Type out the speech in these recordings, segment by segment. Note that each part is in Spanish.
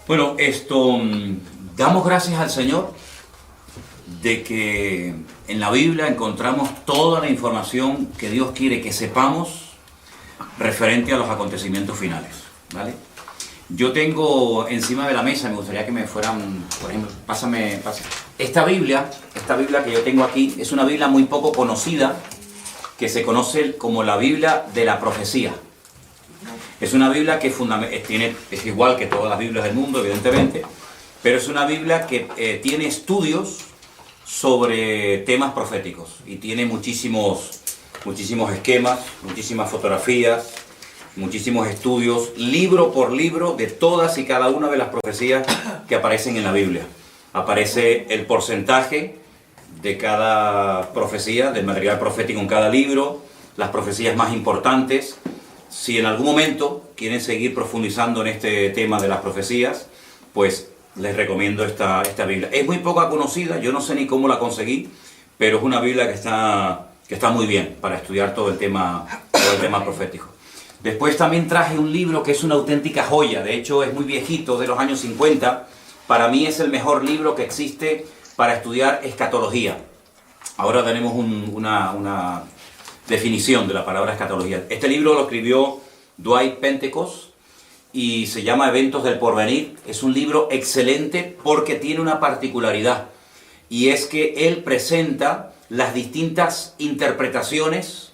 Bueno, damos gracias al Señor de que en la Biblia encontramos toda la información que Dios quiere que sepamos referente a los acontecimientos finales, ¿vale? Yo tengo encima de la mesa, me gustaría que me fueran, por ejemplo, pásame. Esta Biblia que yo tengo aquí, es una Biblia muy poco conocida, que se conoce como la Biblia de la profecía. Es una Biblia que es igual que todas las Biblias del mundo, evidentemente, pero es una Biblia que tiene estudios sobre temas proféticos y tiene muchísimos esquemas, muchísimas fotografías, muchísimos estudios, libro por libro, de todas y cada una de las profecías que aparecen en la Biblia. Aparece el porcentaje de cada profecía, del material profético en cada libro, las profecías más importantes. Si en algún momento quieren seguir profundizando en este tema de las profecías, pues les recomiendo esta Biblia. Es muy poco conocida, yo no sé ni cómo la conseguí, pero es una Biblia que está muy bien para estudiar todo el tema profético. Después también traje un libro que es una auténtica joya, de hecho es muy viejito, de los años 50. Para mí es el mejor libro que existe para estudiar escatología. Ahora tenemos una definición de la palabra escatología. Este libro lo escribió Dwight Pentecost y se llama Eventos del Porvenir. Es un libro excelente porque tiene una particularidad, y es que él presenta las distintas interpretaciones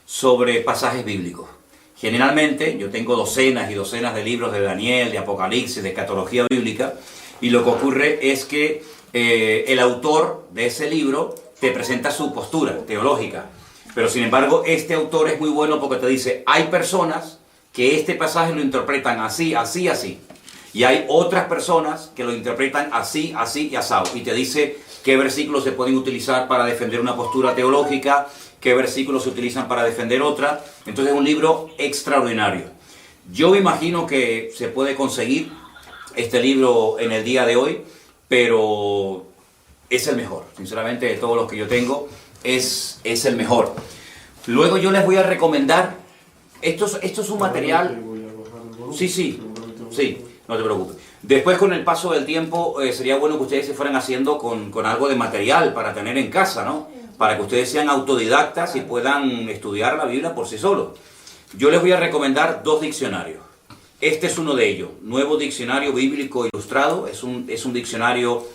sobre pasajes bíblicos. Generalmente yo tengo docenas y docenas de libros de Daniel, de Apocalipsis, de escatología bíblica, y lo que ocurre es que el autor de ese libro te presenta su postura teológica. Pero sin embargo, este autor es muy bueno porque te dice, hay personas que este pasaje lo interpretan así, así, así. Y hay otras personas que lo interpretan así, así y asado. Y te dice qué versículos se pueden utilizar para defender una postura teológica, qué versículos se utilizan para defender otra. Entonces es un libro extraordinario. Yo me imagino que se puede conseguir este libro en el día de hoy, pero es el mejor. Sinceramente, de todos los que yo tengo, es el mejor. Luego yo les voy a recomendar, esto es un material, sí, no te preocupes. Después, con el paso del tiempo, sería bueno que ustedes se fueran haciendo con algo de material para tener en casa, ¿no? Para que ustedes sean autodidactas y puedan estudiar la Biblia por sí solos. Yo les voy a recomendar 2 diccionarios. Este es uno de ellos, Nuevo Diccionario Bíblico Ilustrado. Es un diccionario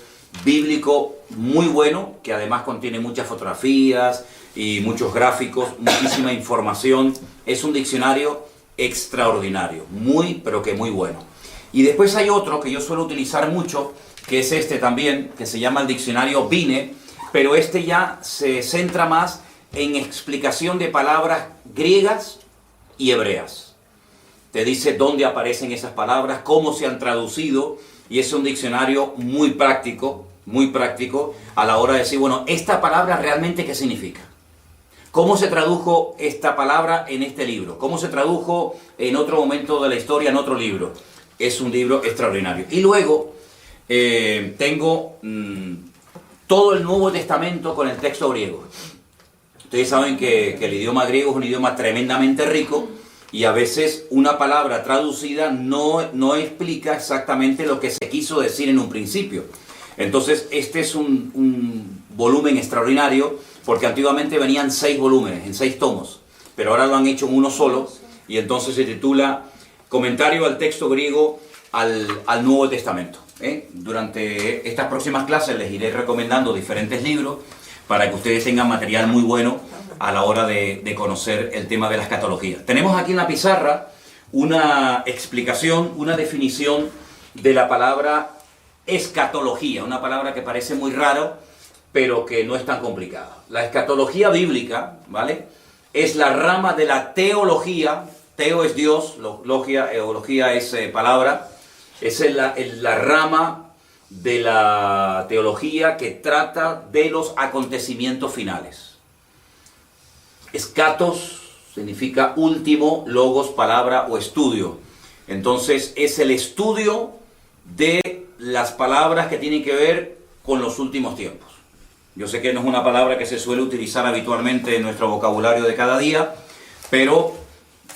bíblico muy bueno, que además contiene muchas fotografías y muchos gráficos, muchísima información. Es un diccionario extraordinario, muy, pero que muy bueno. Y después hay otro que yo suelo utilizar mucho, que es este también, que se llama el diccionario Vine, pero este ya se centra más en explicación de palabras griegas y hebreas. Te dice dónde aparecen esas palabras, cómo se han traducido, y es un diccionario muy práctico a la hora de decir, bueno, esta palabra realmente ¿qué significa? ¿Cómo se tradujo esta palabra en este libro? ¿Cómo se tradujo en otro momento de la historia en otro libro? Es un libro extraordinario. Y luego tengo todo el Nuevo Testamento con el texto griego. Ustedes saben que el idioma griego es un idioma tremendamente rico, y a veces una palabra traducida no explica exactamente lo que se quiso decir en un principio. Entonces este es un volumen extraordinario, porque antiguamente venían 6 volúmenes, en 6 tomos, pero ahora lo han hecho en uno solo, y entonces se titula Comentario al texto griego al Nuevo Testamento. Durante estas próximas clases les iré recomendando diferentes libros para que ustedes tengan material muy bueno a la hora de conocer el tema de la escatología. Tenemos aquí en la pizarra una explicación, una definición de la palabra escatología, una palabra que parece muy raro, pero que no es tan complicada. La escatología bíblica, ¿vale?, es la rama de la teología. Teo es Dios, eología es palabra. Es la rama de la teología que trata de los acontecimientos finales. Escatos significa último, logos, palabra o estudio. Entonces es el estudio de las palabras que tienen que ver con los últimos tiempos. Yo sé que no es una palabra que se suele utilizar habitualmente en nuestro vocabulario de cada día, pero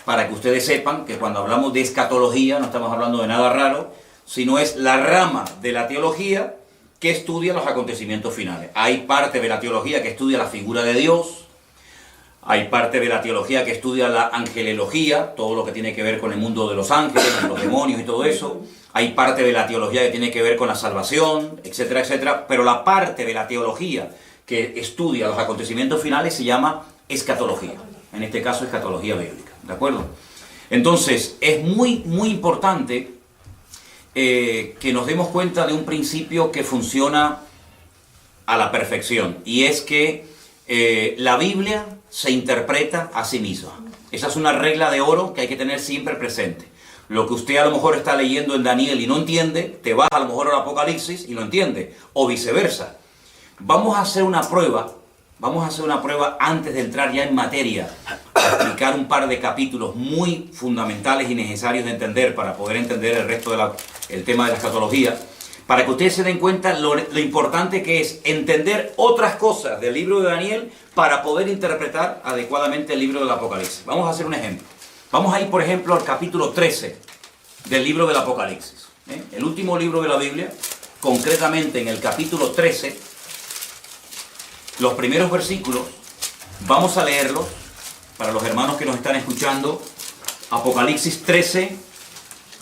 para que ustedes sepan que cuando hablamos de escatología no estamos hablando de nada raro, sino es la rama de la teología que estudia los acontecimientos finales. Hay parte de la teología que estudia la figura de Dios, hay parte de la teología que estudia la angelología, todo lo que tiene que ver con el mundo de los ángeles, con los demonios y todo eso. Hay parte de la teología que tiene que ver con la salvación, etcétera, etcétera. Pero la parte de la teología que estudia los acontecimientos finales se llama escatología. En este caso, escatología bíblica. ¿De acuerdo? Entonces, es muy, muy importante que nos demos cuenta de un principio que funciona a la perfección. Y es que la Biblia se interpreta a sí misma. Esa es una regla de oro que hay que tener siempre presente. Lo que usted a lo mejor está leyendo en Daniel y no entiende, te vas a lo mejor al Apocalipsis y lo entiende, o viceversa. Vamos a hacer una prueba antes de entrar ya en materia, para explicar un par de capítulos muy fundamentales y necesarios de entender para poder entender el resto del tema de la escatología, para que ustedes se den cuenta lo importante que es entender otras cosas del libro de Daniel para poder interpretar adecuadamente el libro del Apocalipsis. Vamos a hacer un ejemplo. Vamos a ir, por ejemplo, al capítulo 13 del libro del Apocalipsis. El último libro de la Biblia, concretamente en el capítulo 13, los primeros versículos, vamos a leerlos para los hermanos que nos están escuchando. Apocalipsis 13,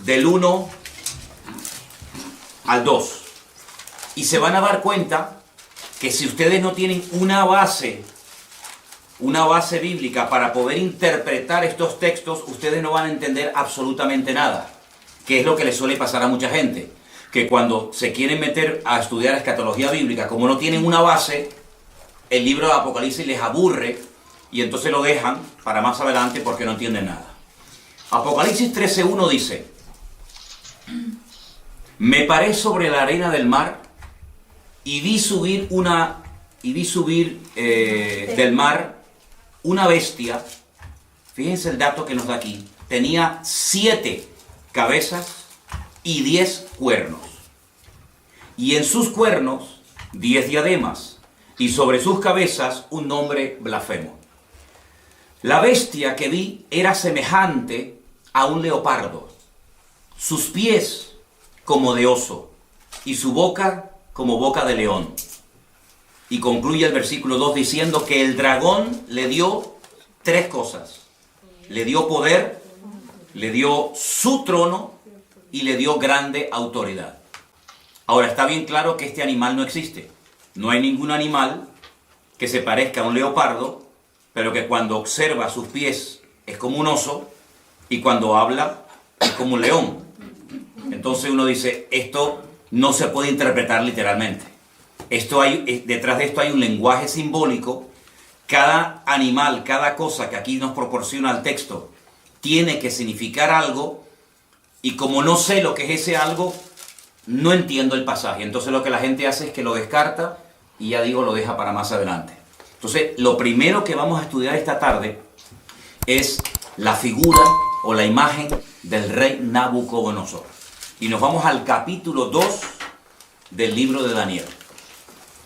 del 1 al 2. Y se van a dar cuenta que si ustedes no tienen una base bíblica para poder interpretar estos textos, ustedes no van a entender absolutamente nada. Que es lo que les suele pasar a mucha gente. Que cuando se quieren meter a estudiar escatología bíblica, como no tienen una base, el libro de Apocalipsis les aburre y entonces lo dejan para más adelante porque no entienden nada. Apocalipsis 13:1 dice: me paré sobre la arena del mar y vi subir del mar una bestia. Fíjense el dato que nos da aquí. Tenía 7 cabezas y 10 cuernos. Y en sus cuernos 10 diademas. Y sobre sus cabezas un nombre blasfemo. La bestia que vi era semejante a un leopardo. Sus pies como de oso. Y su boca como boca de león. Y concluye el versículo 2 diciendo que el dragón le dio 3 cosas. Le dio poder, le dio su trono y le dio grande autoridad. Ahora, está bien claro que este animal no existe. No hay ningún animal que se parezca a un leopardo, pero que cuando observa sus pies es como un oso y cuando habla es como un león. Entonces uno dice, esto no se puede interpretar literalmente. Detrás de esto hay un lenguaje simbólico. Cada animal, cada cosa que aquí nos proporciona el texto, tiene que significar algo, y como no sé lo que es ese algo, no entiendo el pasaje. Entonces lo que la gente hace es que lo descarta y ya digo, lo deja para más adelante. Entonces, lo primero que vamos a estudiar esta tarde es la figura o la imagen del rey Nabucodonosor. Y nos vamos al capítulo 2 del libro de Daniel.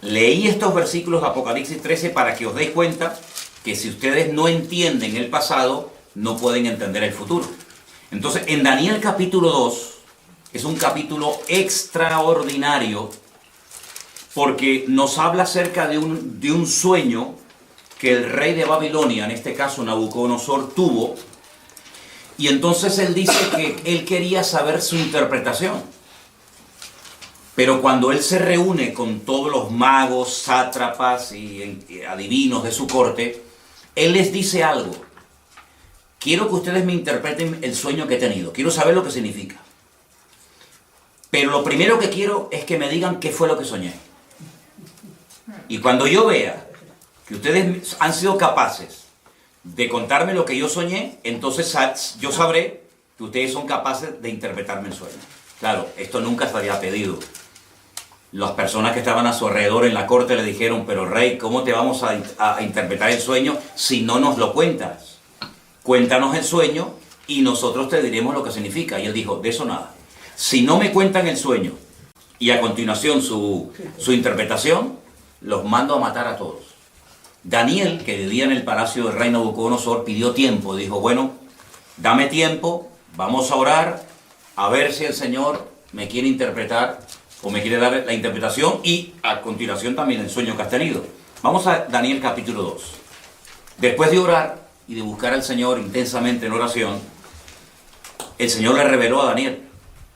Leí estos versículos de Apocalipsis 13 para que os deis cuenta que si ustedes no entienden el pasado, no pueden entender el futuro. Entonces, en Daniel capítulo 2, es un capítulo extraordinario porque nos habla acerca de un sueño que el rey de Babilonia, en este caso Nabucodonosor, tuvo. Y entonces él dice que él quería saber su interpretación. Pero cuando él se reúne con todos los magos, sátrapas y adivinos de su corte, él les dice algo. Quiero que ustedes me interpreten el sueño que he tenido. Quiero saber lo que significa. Pero lo primero que quiero es que me digan qué fue lo que soñé. Y cuando yo vea que ustedes han sido capaces de contarme lo que yo soñé, entonces yo sabré que ustedes son capaces de interpretarme el sueño. Claro, esto nunca se había pedido. Las personas que estaban a su alrededor en la corte le dijeron, pero rey, ¿cómo te vamos a interpretar el sueño si no nos lo cuentas? Cuéntanos el sueño y nosotros te diremos lo que significa. Y él dijo, de eso nada. Si no me cuentan el sueño y a continuación su interpretación, los mando a matar a todos. Daniel, que vivía en el palacio del rey Nabucodonosor, pidió tiempo. Dijo, bueno, dame tiempo, vamos a orar, a ver si el Señor me quiere interpretar o me quiere dar la interpretación y a continuación también el sueño que has tenido. Vamos a Daniel capítulo 2. Después de orar y de buscar al Señor intensamente en oración, el Señor le reveló a Daniel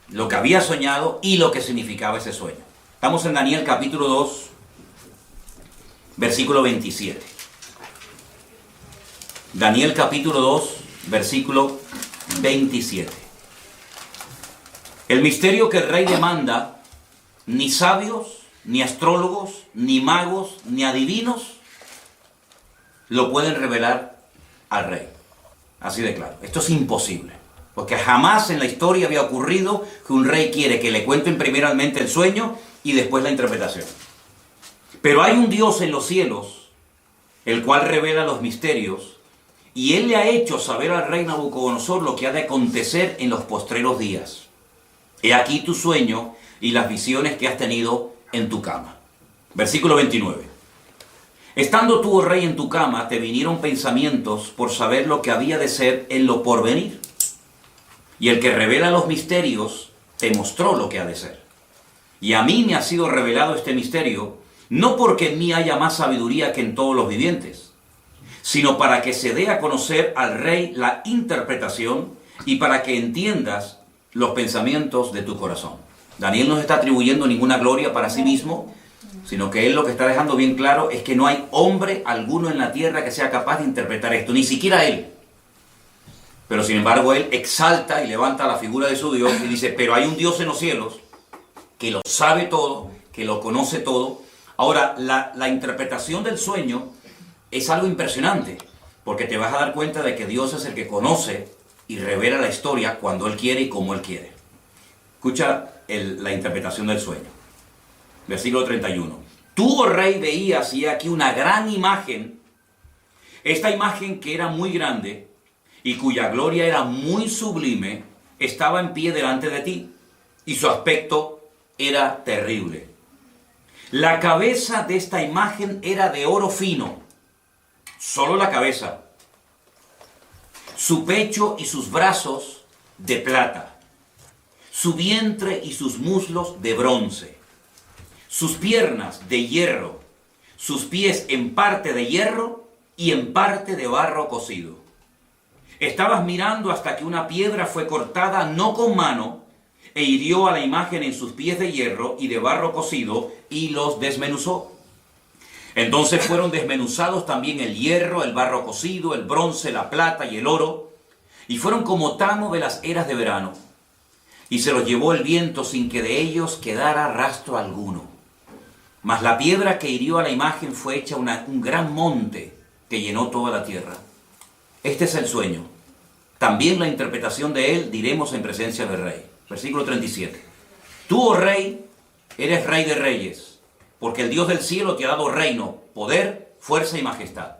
lo que había soñado y lo que significaba ese sueño. Estamos en Daniel capítulo 2, versículo 27. Daniel capítulo 2, versículo 27. El misterio que el rey demanda, ni sabios, ni astrólogos, ni magos, ni adivinos lo pueden revelar al rey. Así de claro. Esto es imposible. Porque jamás en la historia había ocurrido que un rey quiere que le cuenten primeramente el sueño y después la interpretación. Pero hay un Dios en los cielos, el cual revela los misterios, y él le ha hecho saber al rey Nabucodonosor lo que ha de acontecer en los postreros días. He aquí tu sueño y las visiones que has tenido en tu cama. Versículo 29. Estando tú, oh rey, en tu cama, te vinieron pensamientos por saber lo que había de ser en lo porvenir. Y el que revela los misterios te mostró lo que ha de ser. Y a mí me ha sido revelado este misterio, no porque en mí haya más sabiduría que en todos los vivientes, sino para que se dé a conocer al rey la interpretación y para que entiendas los pensamientos de tu corazón. Daniel no está atribuyendo ninguna gloria para sí mismo, sino que él lo que está dejando bien claro es que no hay hombre alguno en la tierra que sea capaz de interpretar esto, ni siquiera él. Pero sin embargo él exalta y levanta la figura de su Dios y dice, pero hay un Dios en los cielos que lo sabe todo, que lo conoce todo. Ahora, la interpretación del sueño es algo impresionante, porque te vas a dar cuenta de que Dios es el que conoce y revela la historia cuando Él quiere y como Él quiere. Escucha la interpretación del sueño. Versículo 31. Tú, oh rey, veías, y aquí una gran imagen, esta imagen que era muy grande y cuya gloria era muy sublime, estaba en pie delante de ti, y su aspecto era terrible. La cabeza de esta imagen era de oro fino, solo la cabeza, su pecho y sus brazos de plata, su vientre y sus muslos de bronce, sus piernas de hierro, sus pies en parte de hierro y en parte de barro cocido. Estabas mirando hasta que una piedra fue cortada no con mano e hirió a la imagen en sus pies de hierro y de barro cocido y los desmenuzó. Entonces fueron desmenuzados también el hierro, el barro cocido, el bronce, la plata y el oro, y fueron como tamo de las eras de verano. Y se los llevó el viento sin que de ellos quedara rastro alguno. Mas la piedra que hirió a la imagen fue hecha un gran monte que llenó toda la tierra. Este es el sueño. También la interpretación de él diremos en presencia del rey. Versículo 37. Tú, oh rey, eres rey de reyes, porque el Dios del cielo te ha dado reino, poder, fuerza y majestad.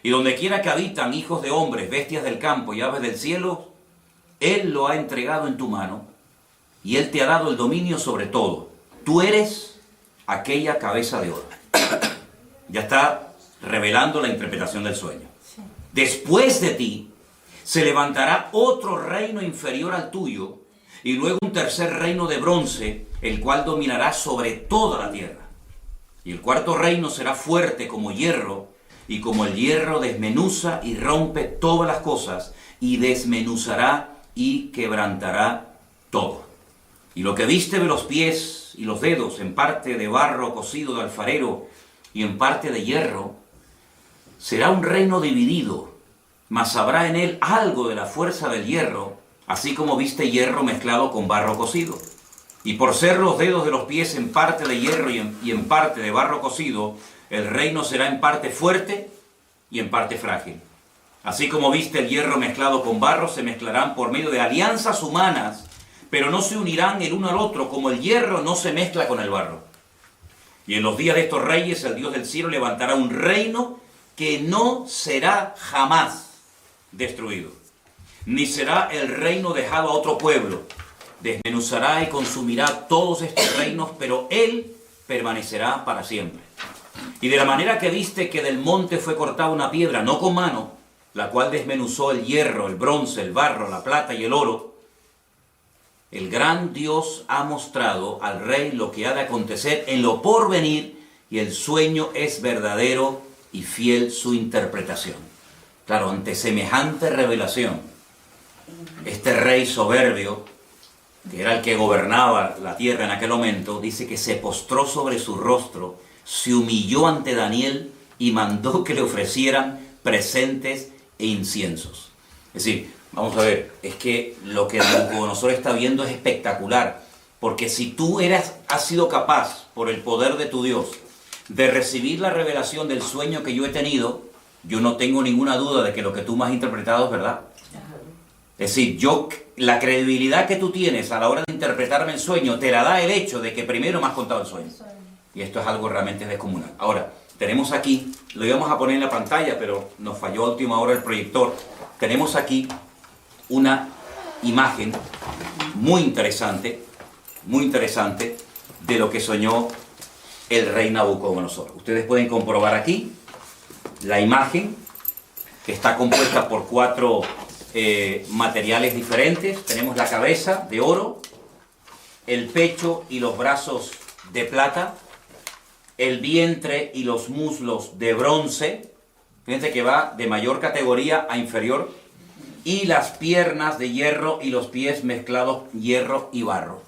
Y donde quiera que habitan hijos de hombres, bestias del campo y aves del cielo, Él lo ha entregado en tu mano, y Él te ha dado el dominio sobre todo. Tú eres aquella cabeza de oro. Ya está revelando la interpretación del sueño. Después de ti se levantará otro reino inferior al tuyo, y luego un tercer reino de bronce, el cual dominará sobre toda la tierra. Y el cuarto reino será fuerte como hierro, y como el hierro desmenuza y rompe todas las cosas, y desmenuzará y quebrantará todo. Y lo que viste de los pies y los dedos, en parte de barro cocido de alfarero y en parte de hierro, será un reino dividido, mas habrá en él algo de la fuerza del hierro, así como viste hierro mezclado con barro cocido. Y por ser los dedos de los pies en parte de hierro y en parte de barro cocido, el reino será en parte fuerte y en parte frágil. Así como viste el hierro mezclado con barro, se mezclarán por medio de alianzas humanas, pero no se unirán el uno al otro, como el hierro no se mezcla con el barro. Y en los días de estos reyes, el Dios del cielo levantará un reino que no será jamás destruido, ni será el reino dejado a otro pueblo. Desmenuzará y consumirá todos estos reinos, pero Él permanecerá para siempre. Y de la manera que viste que del monte fue cortada una piedra, no con mano, la cual desmenuzó el hierro, el bronce, el barro, la plata y el oro, El gran Dios ha mostrado al rey lo que ha de acontecer en lo porvenir, y el sueño es verdadero y fiel su interpretación. Claro, ante semejante revelación, este rey soberbio, que era el que gobernaba la tierra en aquel momento, dice que se postró sobre su rostro, se humilló ante Daniel y mandó que le ofrecieran presentes e inciensos. Es decir, vamos a ver, es que lo que Nabucodonosor está viendo es espectacular, porque si tú has sido capaz, por el poder de tu Dios, de recibir la revelación del sueño que yo he tenido, yo no tengo ninguna duda de que lo que tú me has interpretado es verdad. Es decir, la credibilidad que tú tienes a la hora de interpretarme el sueño te la da el hecho de que primero me has contado el sueño. Y esto es algo realmente descomunal. Ahora, tenemos aquí, lo íbamos a poner en la pantalla, pero nos falló a última hora el proyector. Tenemos aquí una imagen muy interesante de lo que soñó el rey Nabucodonosor. Ustedes pueden comprobar aquí la imagen, que está compuesta por 4 materiales diferentes. Tenemos la cabeza de oro, el pecho y los brazos de plata, el vientre y los muslos de bronce. Fíjense que va de mayor categoría a inferior, y las piernas de hierro y los pies mezclados hierro y barro.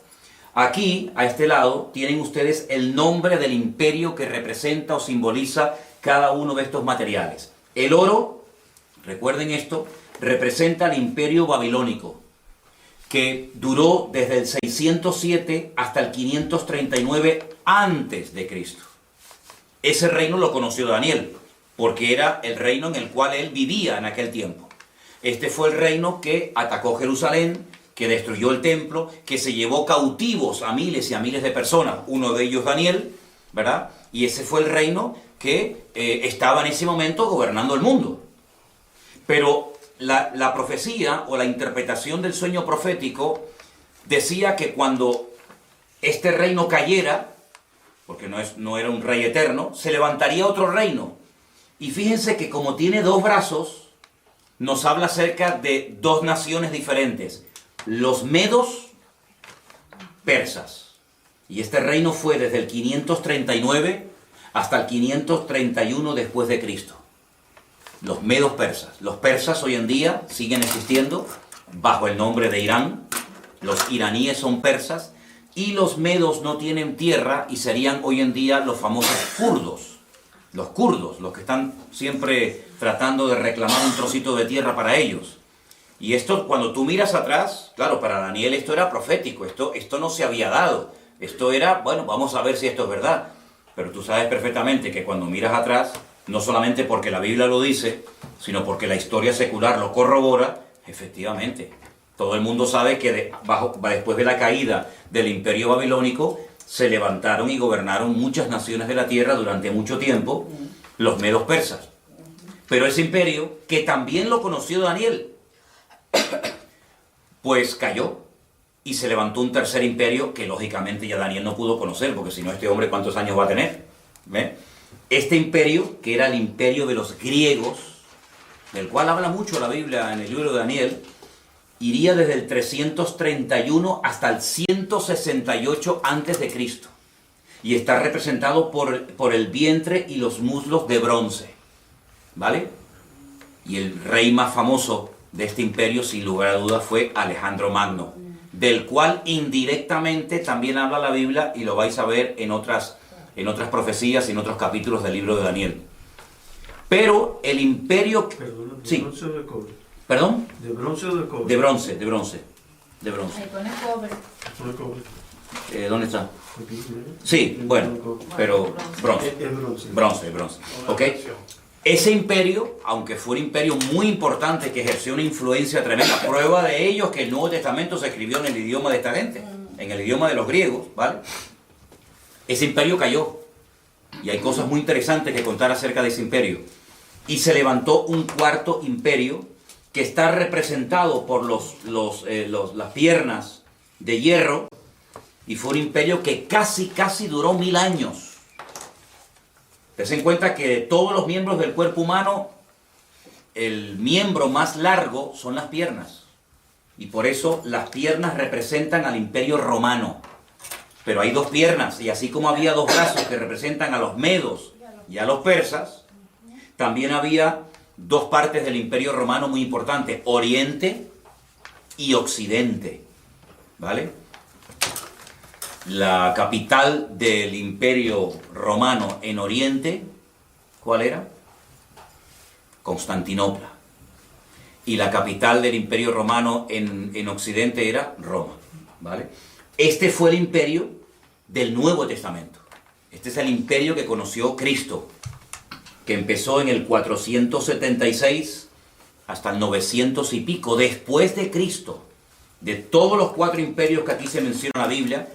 Aquí, a este lado, tienen ustedes el nombre del imperio que representa o simboliza cada uno de estos materiales. El oro, recuerden esto, representa el imperio babilónico, que duró desde el 607 hasta el 539 antes de Cristo. Ese reino lo conoció Daniel, porque era el reino en el cual él vivía en aquel tiempo. Este fue el reino que atacó Jerusalén, que destruyó el templo, que se llevó cautivos a miles y a miles de personas, uno de ellos Daniel, ¿verdad? Y ese fue el reino que estaba en ese momento gobernando el mundo. Pero la profecía o la interpretación del sueño profético decía que cuando este reino cayera, porque no era un rey eterno, se levantaría otro reino. Y fíjense que como tiene 2 brazos, nos habla acerca de 2 naciones diferentes, los medos persas. Y este reino fue desde el 539 hasta el 531 después de Cristo. Los medos persas. Los persas hoy en día siguen existiendo bajo el nombre de Irán. Los iraníes son persas. Y los medos no tienen tierra y serían hoy en día los famosos kurdos. Los kurdos, los que están siempre tratando de reclamar un trocito de tierra para ellos. Y esto, cuando tú miras atrás, claro, para Daniel esto era profético, esto no se había dado. Esto era, bueno, vamos a ver si esto es verdad. Pero tú sabes perfectamente que cuando miras atrás, no solamente porque la Biblia lo dice, sino porque la historia secular lo corrobora, efectivamente. Todo el mundo sabe que después de la caída del imperio babilónico, se levantaron y gobernaron muchas naciones de la tierra durante mucho tiempo, los medos persas. Pero ese imperio, que también lo conoció Daniel, pues cayó y se levantó un tercer imperio que lógicamente ya Daniel no pudo conocer, porque si no, este hombre ¿cuántos años va a tener? ¿Ve? Este imperio, que era el imperio de los griegos, del cual habla mucho la Biblia en el libro de Daniel, iría desde el 331 hasta el 168 antes de Cristo, y está representado por el vientre y los muslos de bronce, ¿vale? Y el rey más famoso de este imperio, sin lugar a dudas, fue Alejandro Magno, del cual indirectamente también habla la Biblia, y lo vais a ver en otras profecías y en otros capítulos del libro de Daniel. Pero el imperio... Perdón, ¿de sí. bronce o de cobre? ¿Perdón? ¿De bronce o de cobre? De bronce. Ahí pone cobre. De cobre. ¿Dónde está? Aquí, mira. Sí, bueno, pero bronce. Es bronce. Bronce. ¿Ok? Ese imperio, aunque fue un imperio muy importante que ejerció una influencia tremenda, prueba de ello es que el Nuevo Testamento se escribió en el idioma de esta gente, en el idioma de los griegos, ¿vale? Ese imperio cayó, y hay cosas muy interesantes que contar acerca de ese imperio. Y se levantó un cuarto imperio que está representado por las piernas de hierro, y fue un imperio que casi duró 1000 años. Tense en cuenta que de todos los miembros del cuerpo humano, el miembro más largo son las piernas. Y por eso las piernas representan al imperio romano. Pero hay dos piernas, y así como había dos brazos que representan a los medos y a los persas, también había dos partes del imperio romano muy importantes, Oriente y Occidente, ¿vale? La capital del imperio romano en Oriente, ¿cuál era? Constantinopla. Y la capital del imperio romano en Occidente era Roma, ¿vale? Este fue el imperio del Nuevo Testamento. Este es el imperio que conoció Cristo, que empezó en el 476 hasta el 900 y pico, después de Cristo. De todos los cuatro imperios que aquí se menciona en la Biblia,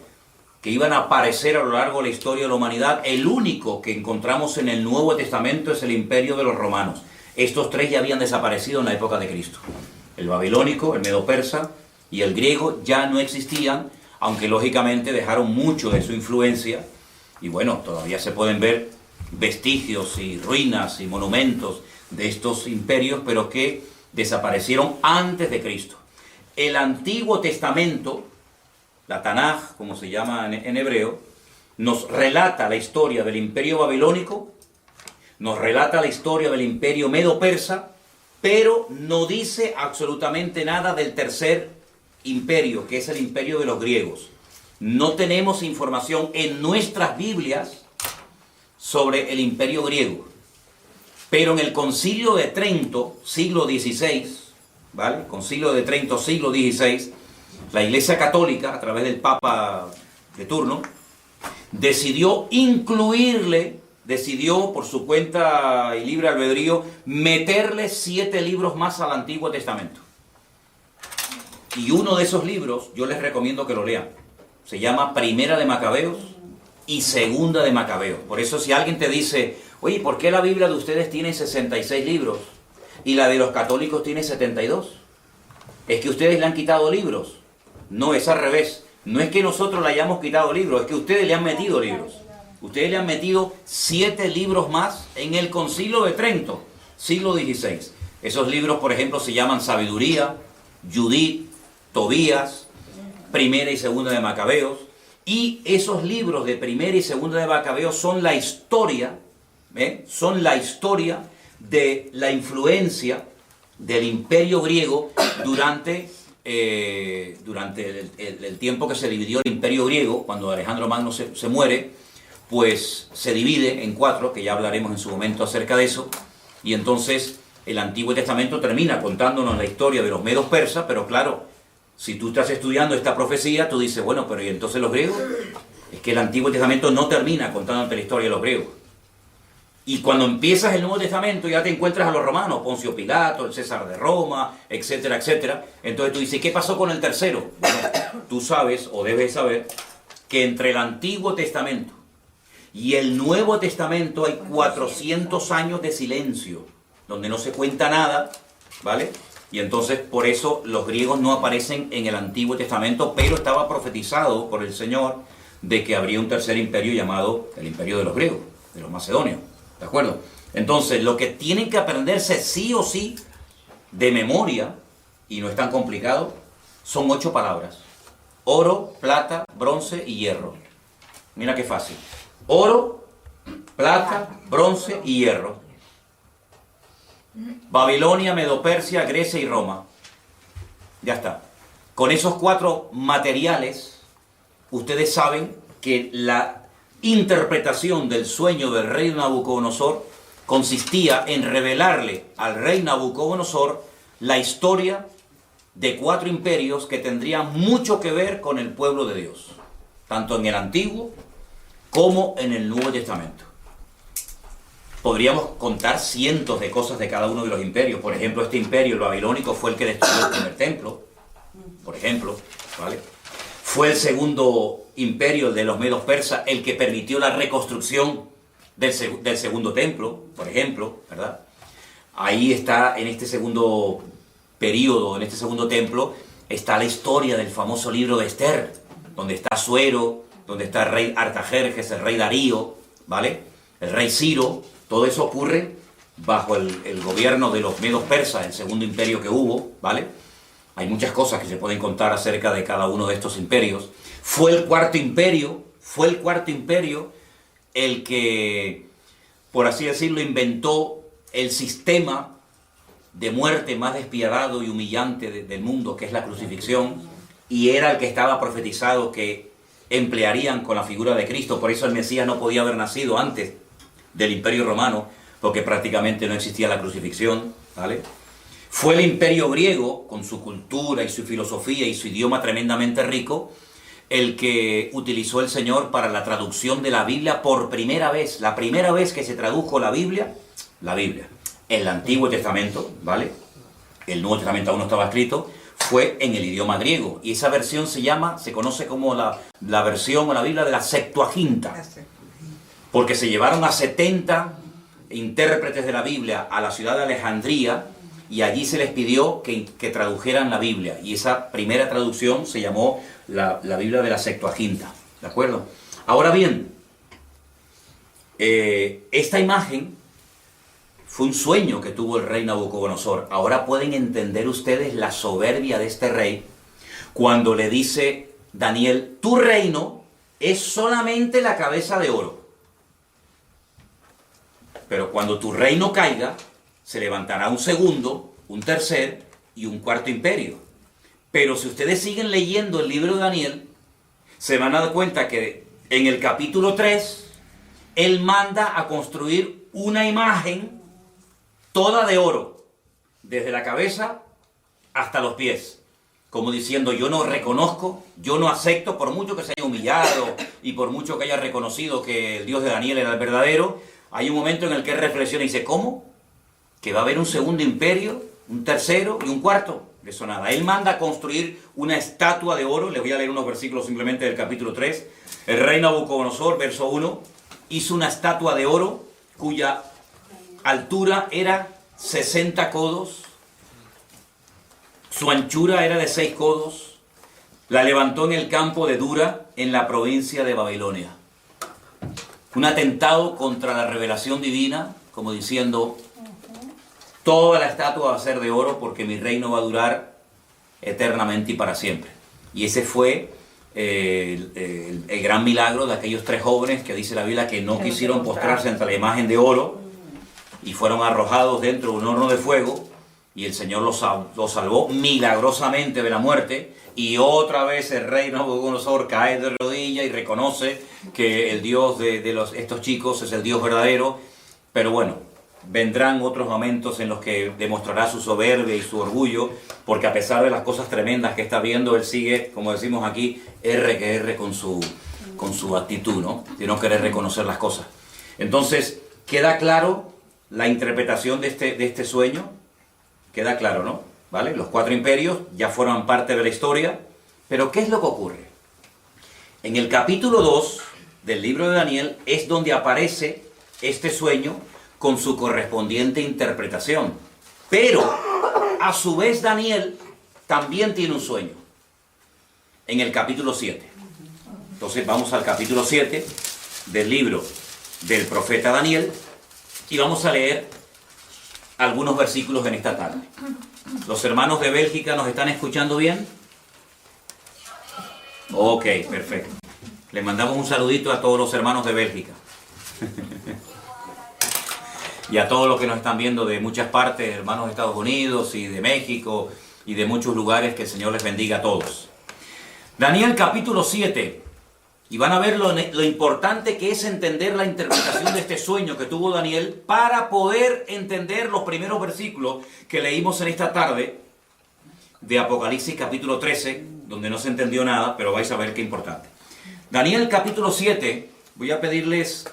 que iban a aparecer a lo largo de la historia de la humanidad, el único que encontramos en el Nuevo Testamento es el imperio de los romanos. Estos tres ya habían desaparecido en la época de Cristo. El babilónico, el medo-persa y el griego ya no existían, aunque lógicamente dejaron mucho de su influencia. Y bueno, todavía se pueden ver vestigios y ruinas y monumentos de estos imperios, pero que desaparecieron antes de Cristo. El Antiguo Testamento, la Tanaj, como se llama en hebreo, nos relata la historia del imperio babilónico, nos relata la historia del imperio medo-persa, pero no dice absolutamente nada del tercer imperio, que es el imperio de los griegos. No tenemos información en nuestras Biblias sobre el imperio griego. Pero en el Concilio de Trento, siglo XVI, ¿vale? Concilio de Trento, siglo XVI, la Iglesia Católica, a través del Papa de turno, decidió por su cuenta y libre albedrío, meterle 7 libros más al Antiguo Testamento. Y uno de esos libros, yo les recomiendo que lo lean. Se llama Primera de Macabeos y Segunda de Macabeos. Por eso si alguien te dice, oye, ¿por qué la Biblia de ustedes tiene 66 libros y la de los católicos tiene 72? ¿Es que ustedes le han quitado libros? No, es al revés. No es que nosotros le hayamos quitado libros, es que ustedes le han metido libros. Ustedes le han metido 7 libros más en el Concilio de Trento, siglo XVI. Esos libros, por ejemplo, se llaman Sabiduría, Judith, Tobías, Primera y Segunda de Macabeos. Y esos libros de Primera y Segunda de Macabeos son la historia, son la historia de la influencia del imperio griego durante el tiempo que se dividió el imperio griego. Cuando Alejandro Magno se muere, pues se divide en 4, que ya hablaremos en su momento acerca de eso, y entonces el Antiguo Testamento termina contándonos la historia de los medos persas, pero claro, si tú estás estudiando esta profecía, tú dices, bueno, pero ¿y entonces los griegos? Es que el Antiguo Testamento no termina contándote la historia de los griegos. Y cuando empiezas el Nuevo Testamento ya te encuentras a los romanos, Poncio Pilato, el César de Roma, etcétera, etcétera. Entonces tú dices, ¿qué pasó con el tercero? Bueno, tú sabes, o debes saber, que entre el Antiguo Testamento y el Nuevo Testamento hay 400 años de silencio, donde no se cuenta nada, ¿vale? Y entonces por eso los griegos no aparecen en el Antiguo Testamento, pero estaba profetizado por el Señor de que habría un tercer imperio llamado el imperio de los griegos, de los macedonios, ¿de acuerdo? Entonces lo que tienen que aprenderse sí o sí de memoria, y no es tan complicado, son 8 palabras: oro, plata, bronce y hierro. Mira qué fácil. Oro, plata, bronce y hierro. Babilonia, Medo-Persia, Grecia y Roma. Ya está. Con esos 4 materiales, ustedes saben que la interpretación del sueño del rey Nabucodonosor consistía en revelarle al rey Nabucodonosor la historia de 4 imperios que tendrían mucho que ver con el pueblo de Dios, tanto en el Antiguo como en el Nuevo Testamento. Podríamos contar cientos de cosas de cada uno de los imperios. Por ejemplo, este imperio, el babilónico, fue el que destruyó el primer templo, por ejemplo, ¿vale? Fue el segundo imperio, el de los medos persas, el que permitió la reconstrucción del segundo templo, por ejemplo, ¿verdad? Ahí está, en este segundo periodo, en este segundo templo, está la historia del famoso libro de Esther, donde está Asuero, donde está el rey Artajerjes, el rey Darío, ¿vale? El rey Ciro. Todo eso ocurre bajo el gobierno de los medos persas, el segundo imperio que hubo, ¿vale? Hay muchas cosas que se pueden contar acerca de cada uno de estos imperios. Fue el cuarto imperio el que, por así decirlo, inventó el sistema de muerte más despiadado y humillante del mundo, que es la crucifixión, y era el que estaba profetizado que emplearían con la figura de Cristo. Por eso el Mesías no podía haber nacido antes del Imperio Romano, porque prácticamente no existía la crucifixión, ¿vale? Fue el Imperio griego, con su cultura y su filosofía y su idioma tremendamente rico, el que utilizó el Señor para la traducción de la Biblia por primera vez. La primera vez que se tradujo la Biblia, el Antiguo Testamento, ¿vale? El Nuevo Testamento aún no estaba escrito, fue en el idioma griego. Y esa versión se conoce como la versión o la Biblia de la Septuaginta. Porque se llevaron a 70 intérpretes de la Biblia a la ciudad de Alejandría, y allí se les pidió que tradujeran la Biblia. Y esa primera traducción se llamó la Biblia de la Septuaginta. ¿De acuerdo? Ahora bien, esta imagen fue un sueño que tuvo el rey Nabucodonosor. Ahora pueden entender ustedes la soberbia de este rey cuando le dice Daniel: tu reino es solamente la cabeza de oro. Pero cuando tu reino caiga, se levantará un segundo, un tercer y un cuarto imperio. Pero si ustedes siguen leyendo el libro de Daniel, se van a dar cuenta que en el capítulo 3, él manda a construir una imagen toda de oro, desde la cabeza hasta los pies, como diciendo: yo no reconozco, yo no acepto, por mucho que se haya humillado y por mucho que haya reconocido que el Dios de Daniel era el verdadero. Hay un momento en el que él reflexiona y dice: ¿cómo? ¿Que va a haber un segundo imperio, un tercero y un cuarto? De eso nada. Él manda a construir una estatua de oro. Les voy a leer unos versículos simplemente del capítulo 3. El rey Nabucodonosor, verso 1, hizo una estatua de oro cuya altura era 60 codos, su anchura era de 6 codos, la levantó en el campo de Dura, en la provincia de Babilonia. Un atentado contra la revelación divina, como diciendo: toda la estatua va a ser de oro porque mi reino va a durar eternamente y para siempre. Y ese fue el gran milagro de aquellos 3 jóvenes que dice la Biblia que no quisieron postrarse ante la imagen de oro y fueron arrojados dentro de un horno de fuego, y el Señor los salvó milagrosamente de la muerte. Y otra vez el rey Nabucodonosor cae de rodillas y reconoce que el Dios de estos chicos es el Dios verdadero. Pero bueno, vendrán otros momentos en los que demostrará su soberbia y su orgullo, porque a pesar de las cosas tremendas que está viendo, él sigue, como decimos aquí, R con su actitud, ¿no? De no querer reconocer las cosas. Entonces, queda claro la interpretación de este sueño. Queda claro, ¿no? ¿Vale? Los 4 imperios ya forman parte de la historia. Pero ¿qué es lo que ocurre? En el capítulo 2 del libro de Daniel es donde aparece este sueño con su correspondiente interpretación. Pero, a su vez, Daniel también tiene un sueño. En el capítulo 7. Entonces vamos al capítulo 7 del libro del profeta Daniel y vamos a leer algunos versículos en esta tarde. ¿Los hermanos de Bélgica nos están escuchando bien? Ok, perfecto. Les mandamos un saludito a todos los hermanos de Bélgica. Y a todos los que nos están viendo de muchas partes, hermanos de Estados Unidos y de México y de muchos lugares. Que el Señor les bendiga a todos. Daniel capítulo 7. Y van a ver lo importante que es entender la interpretación de este sueño que tuvo Daniel para poder entender los primeros versículos que leímos en esta tarde de Apocalipsis capítulo 13, donde no se entendió nada, pero vais a ver qué importante. Daniel capítulo 7, voy a pedirles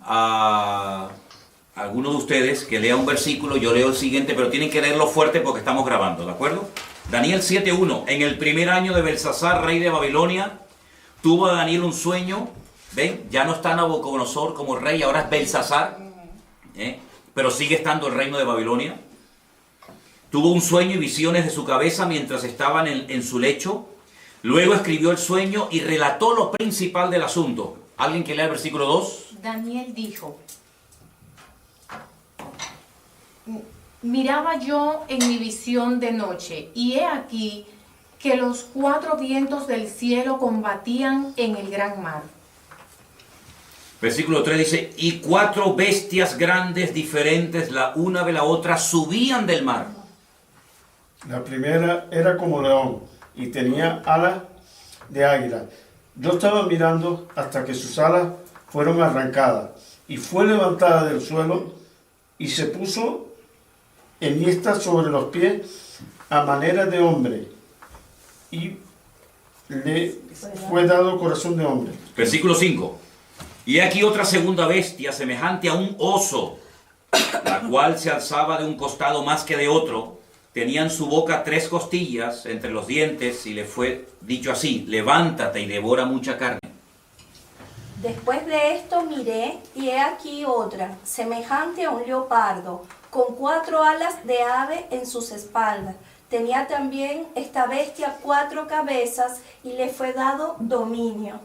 a algunos de ustedes que lea un versículo, yo leo el siguiente, pero tienen que leerlo fuerte porque estamos grabando, ¿de acuerdo? Daniel 7:1. En el primer año de Belsasar, rey de Babilonia, tuvo Daniel un sueño. ¿Ven? Ya no está Nabucodonosor como rey, ahora es Belsasar, pero sigue estando el reino de Babilonia. Tuvo un sueño y visiones de su cabeza mientras estaban en su lecho. Luego escribió el sueño y relató lo principal del asunto. ¿Alguien que lea el versículo 2? Daniel dijo: miraba yo en mi visión de noche, y he aquí que los 4 vientos del cielo combatían en el gran mar. Versículo 3 dice, y 4 bestias grandes diferentes la una de la otra subían del mar. La primera era como león y tenía alas de águila. Yo estaba mirando hasta que sus alas fueron arrancadas y fue levantada del suelo y se puso enhiesta sobre los pies a manera de hombre y le fue dado corazón de hombre. Versículo 5. Y aquí otra segunda bestia semejante a un oso, la cual se alzaba de un costado más que de otro. Tenía en su boca 3 costillas entre los dientes y le fue dicho así, levántate y devora mucha carne. Después de esto miré, y he aquí otra, semejante a un leopardo, con 4 alas de ave en sus espaldas. Tenía también esta bestia 4 cabezas, y le fue dado dominio.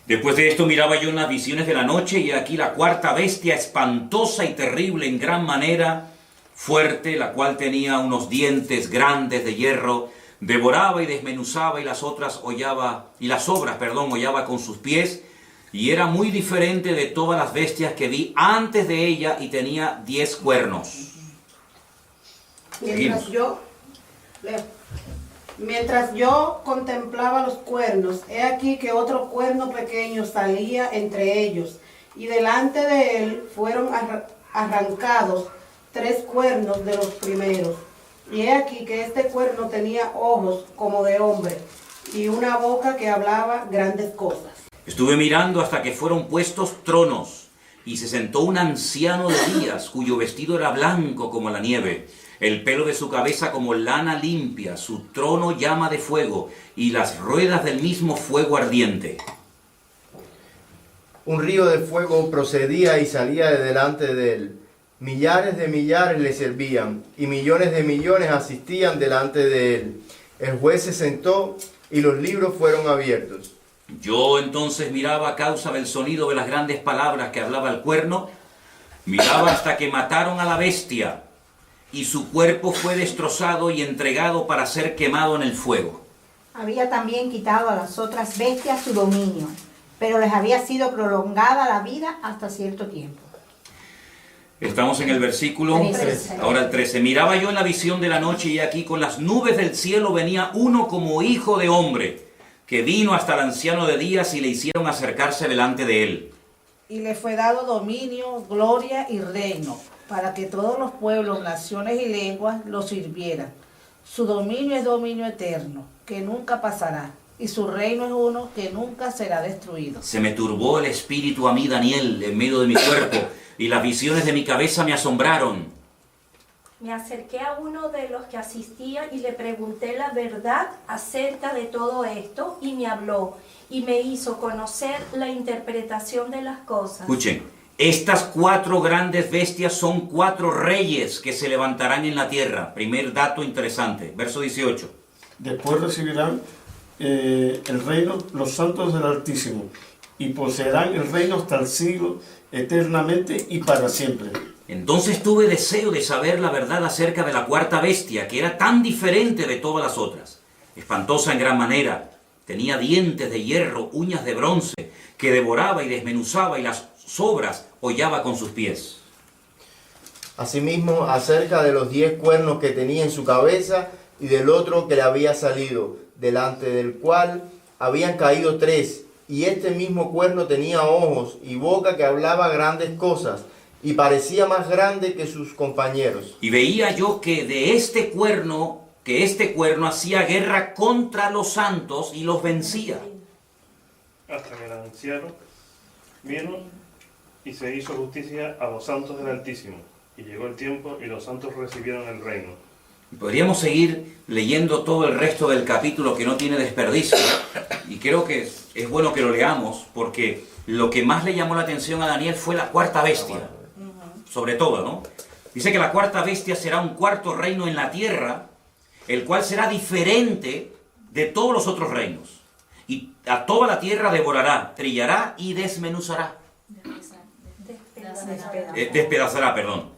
Después de esto miraba yo en las visiones de la noche, y aquí la 4ª bestia, espantosa y terrible en gran manera, fuerte, la cual tenía unos dientes grandes de hierro, devoraba y desmenuzaba, y las obras hollaba con sus pies, y era muy diferente de todas las bestias que vi antes de ella, y tenía 10 cuernos. Mientras yo contemplaba los cuernos, he aquí que otro cuerno pequeño salía entre ellos, y delante de él fueron arrancados 3 cuernos de los primeros. Y he aquí que este cuerno tenía ojos como de hombre, y una boca que hablaba grandes cosas. Estuve mirando hasta que fueron puestos tronos, y se sentó un anciano de días, cuyo vestido era blanco como la nieve, el pelo de su cabeza como lana limpia, su trono llama de fuego, y las ruedas del mismo fuego ardiente. Un río de fuego procedía y salía de delante de él. Millares de millares le servían, y millones de millones asistían delante de él. El juez se sentó, y los libros fueron abiertos. Yo entonces miraba a causa del sonido de las grandes palabras que hablaba el cuerno, miraba hasta que mataron a la bestia, y su cuerpo fue destrozado y entregado para ser quemado en el fuego. Había también quitado a las otras bestias su dominio, pero les había sido prolongada la vida hasta cierto tiempo. Estamos en el versículo, 13. ahora el 13. Miraba yo en la visión de la noche, y aquí con las nubes del cielo venía uno como hijo de hombre, que vino hasta el anciano de días y le hicieron acercarse delante de él. Y le fue dado dominio, gloria y reino, para que todos los pueblos, naciones y lenguas lo sirvieran. Su dominio es dominio eterno, que nunca pasará, y su reino es uno que nunca será destruido. Se me turbó el espíritu a mí, Daniel, en medio de mi cuerpo, y las visiones de mi cabeza me asombraron. Me acerqué a uno de los que asistían y le pregunté la verdad acerca de todo esto, y me habló, y me hizo conocer la interpretación de las cosas. Escuchen. Estas 4 grandes bestias son 4 reyes que se levantarán en la tierra. Primer dato interesante, verso 18. Después recibirán el reino los santos del Altísimo, y poseerán el reino hasta el siglo, eternamente y para siempre. Entonces tuve deseo de saber la verdad acerca de la 4ª bestia, que era tan diferente de todas las otras. Espantosa en gran manera, tenía dientes de hierro, uñas de bronce, que devoraba y desmenuzaba, y las sobras hollaba con sus pies. Asimismo, acerca de los 10 cuernos que tenía en su cabeza, y del otro que le había salido, delante del cual habían caído 3, y este mismo cuerno tenía ojos y boca que hablaba grandes cosas, y parecía más grande que sus compañeros. Y veía yo que este cuerno hacía guerra contra los santos y los vencía. Hasta que el anciano vino y se hizo justicia a los santos del Altísimo. Y llegó el tiempo y los santos recibieron el reino. Podríamos seguir leyendo todo el resto del capítulo, que no tiene desperdicio. Y creo que es bueno que lo leamos, porque lo que más le llamó la atención a Daniel fue la 4ª bestia. Sobre todo, ¿no? Dice que la 4ª bestia será un 4º reino en la tierra, el cual será diferente de todos los otros reinos. Y a toda la tierra devorará, trillará y desmenuzará. Despedazará, perdón.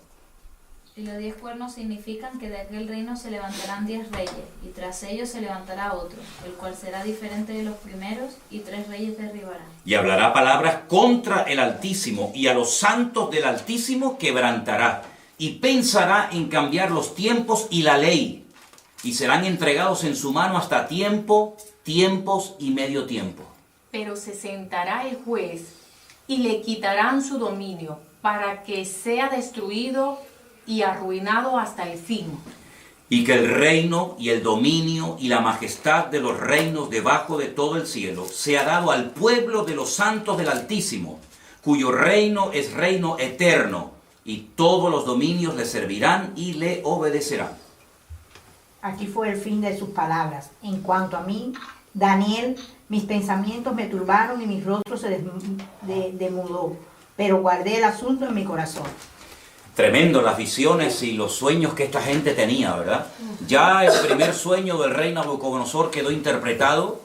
Y los 10 cuernos significan que de aquel reino se levantarán 10 reyes, y tras ellos se levantará otro, el cual será diferente de los primeros, y 3 reyes derribarán. Y hablará palabras contra el Altísimo, y a los santos del Altísimo quebrantará, y pensará en cambiar los tiempos y la ley, y serán entregados en su mano hasta tiempo, tiempos y medio tiempo. Pero se sentará el juez y le quitarán su dominio para que sea destruido y arruinado hasta el fin. Y que el reino y el dominio y la majestad de los reinos debajo de todo el cielo sea dado al pueblo de los santos del Altísimo, cuyo reino es reino eterno, y todos los dominios le servirán y le obedecerán. Aquí fue el fin de sus palabras. En cuanto a mí, Daniel, mis pensamientos me turbaron y mi rostro se demudó, pero guardé el asunto en mi corazón. Tremendo las visiones y los sueños que esta gente tenía, ¿verdad? Ya el primer sueño del rey Nabucodonosor quedó interpretado.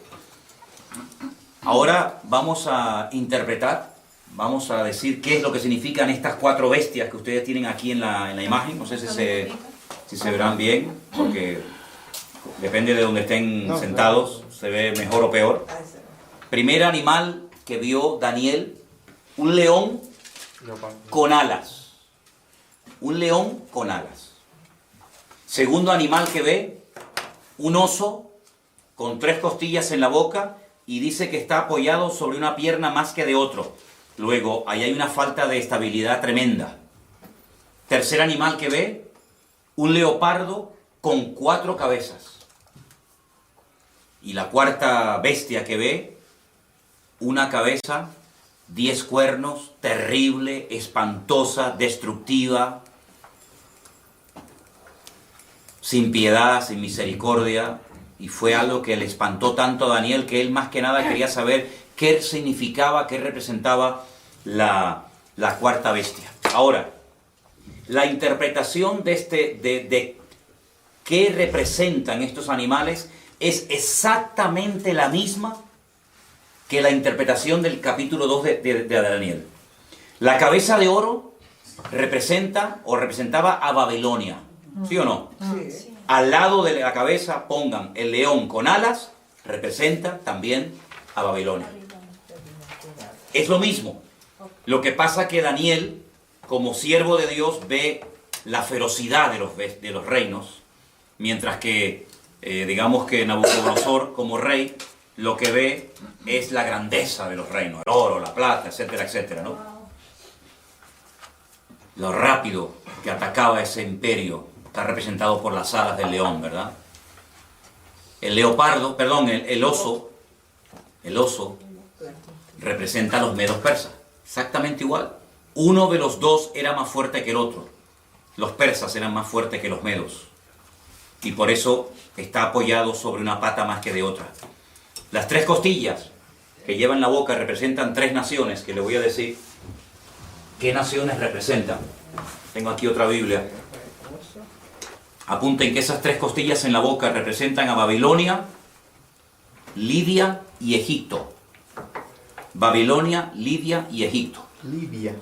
Ahora vamos a interpretar, vamos a decir qué es lo que significan estas 4 bestias que ustedes tienen aquí en la imagen. No sé si se verán bien, porque depende de donde estén sentados, se ve mejor o peor. Primer animal que vio Daniel, un león con alas. Un león con alas. Segundo animal que ve, un oso con 3 costillas en la boca y dice que está apoyado sobre una pierna más que de otro. Luego, ahí hay una falta de estabilidad tremenda. Tercer animal que ve, un leopardo con 4 cabezas. Y la cuarta bestia que ve, una cabeza, 10 cuernos, terrible, espantosa, destructiva, sin piedad, sin misericordia, y fue algo que le espantó tanto a Daniel que él más que nada quería saber qué significaba, qué representaba la cuarta bestia. Ahora, la interpretación de qué representan estos animales es exactamente la misma que la interpretación del capítulo 2 de Daniel. La cabeza de oro representaba a Babilonia, ¿sí o no? Sí. Al lado de la cabeza pongan el león con alas, representa también a Babilonia. Es lo mismo. Lo que pasa que Daniel, como siervo de Dios, ve la ferocidad de los reinos, mientras que, digamos que Nabucodonosor, como rey, lo que ve es la grandeza de los reinos, el oro, la plata, etcétera, etcétera, ¿no? Lo rápido que atacaba ese imperio está representado por las alas del león, ¿verdad? El oso representa a los medos persas, exactamente igual. Uno de los dos era más fuerte que el otro. Los persas eran más fuertes que los medos. Y por eso está apoyado sobre una pata más que de otra. Las 3 costillas que lleva en la boca representan 3 naciones, que le voy a decir qué naciones representan. Tengo aquí otra Biblia. Apunten que esas 3 costillas en la boca representan a Babilonia, Lidia y Egipto. Babilonia, Lidia y Egipto. Lidia.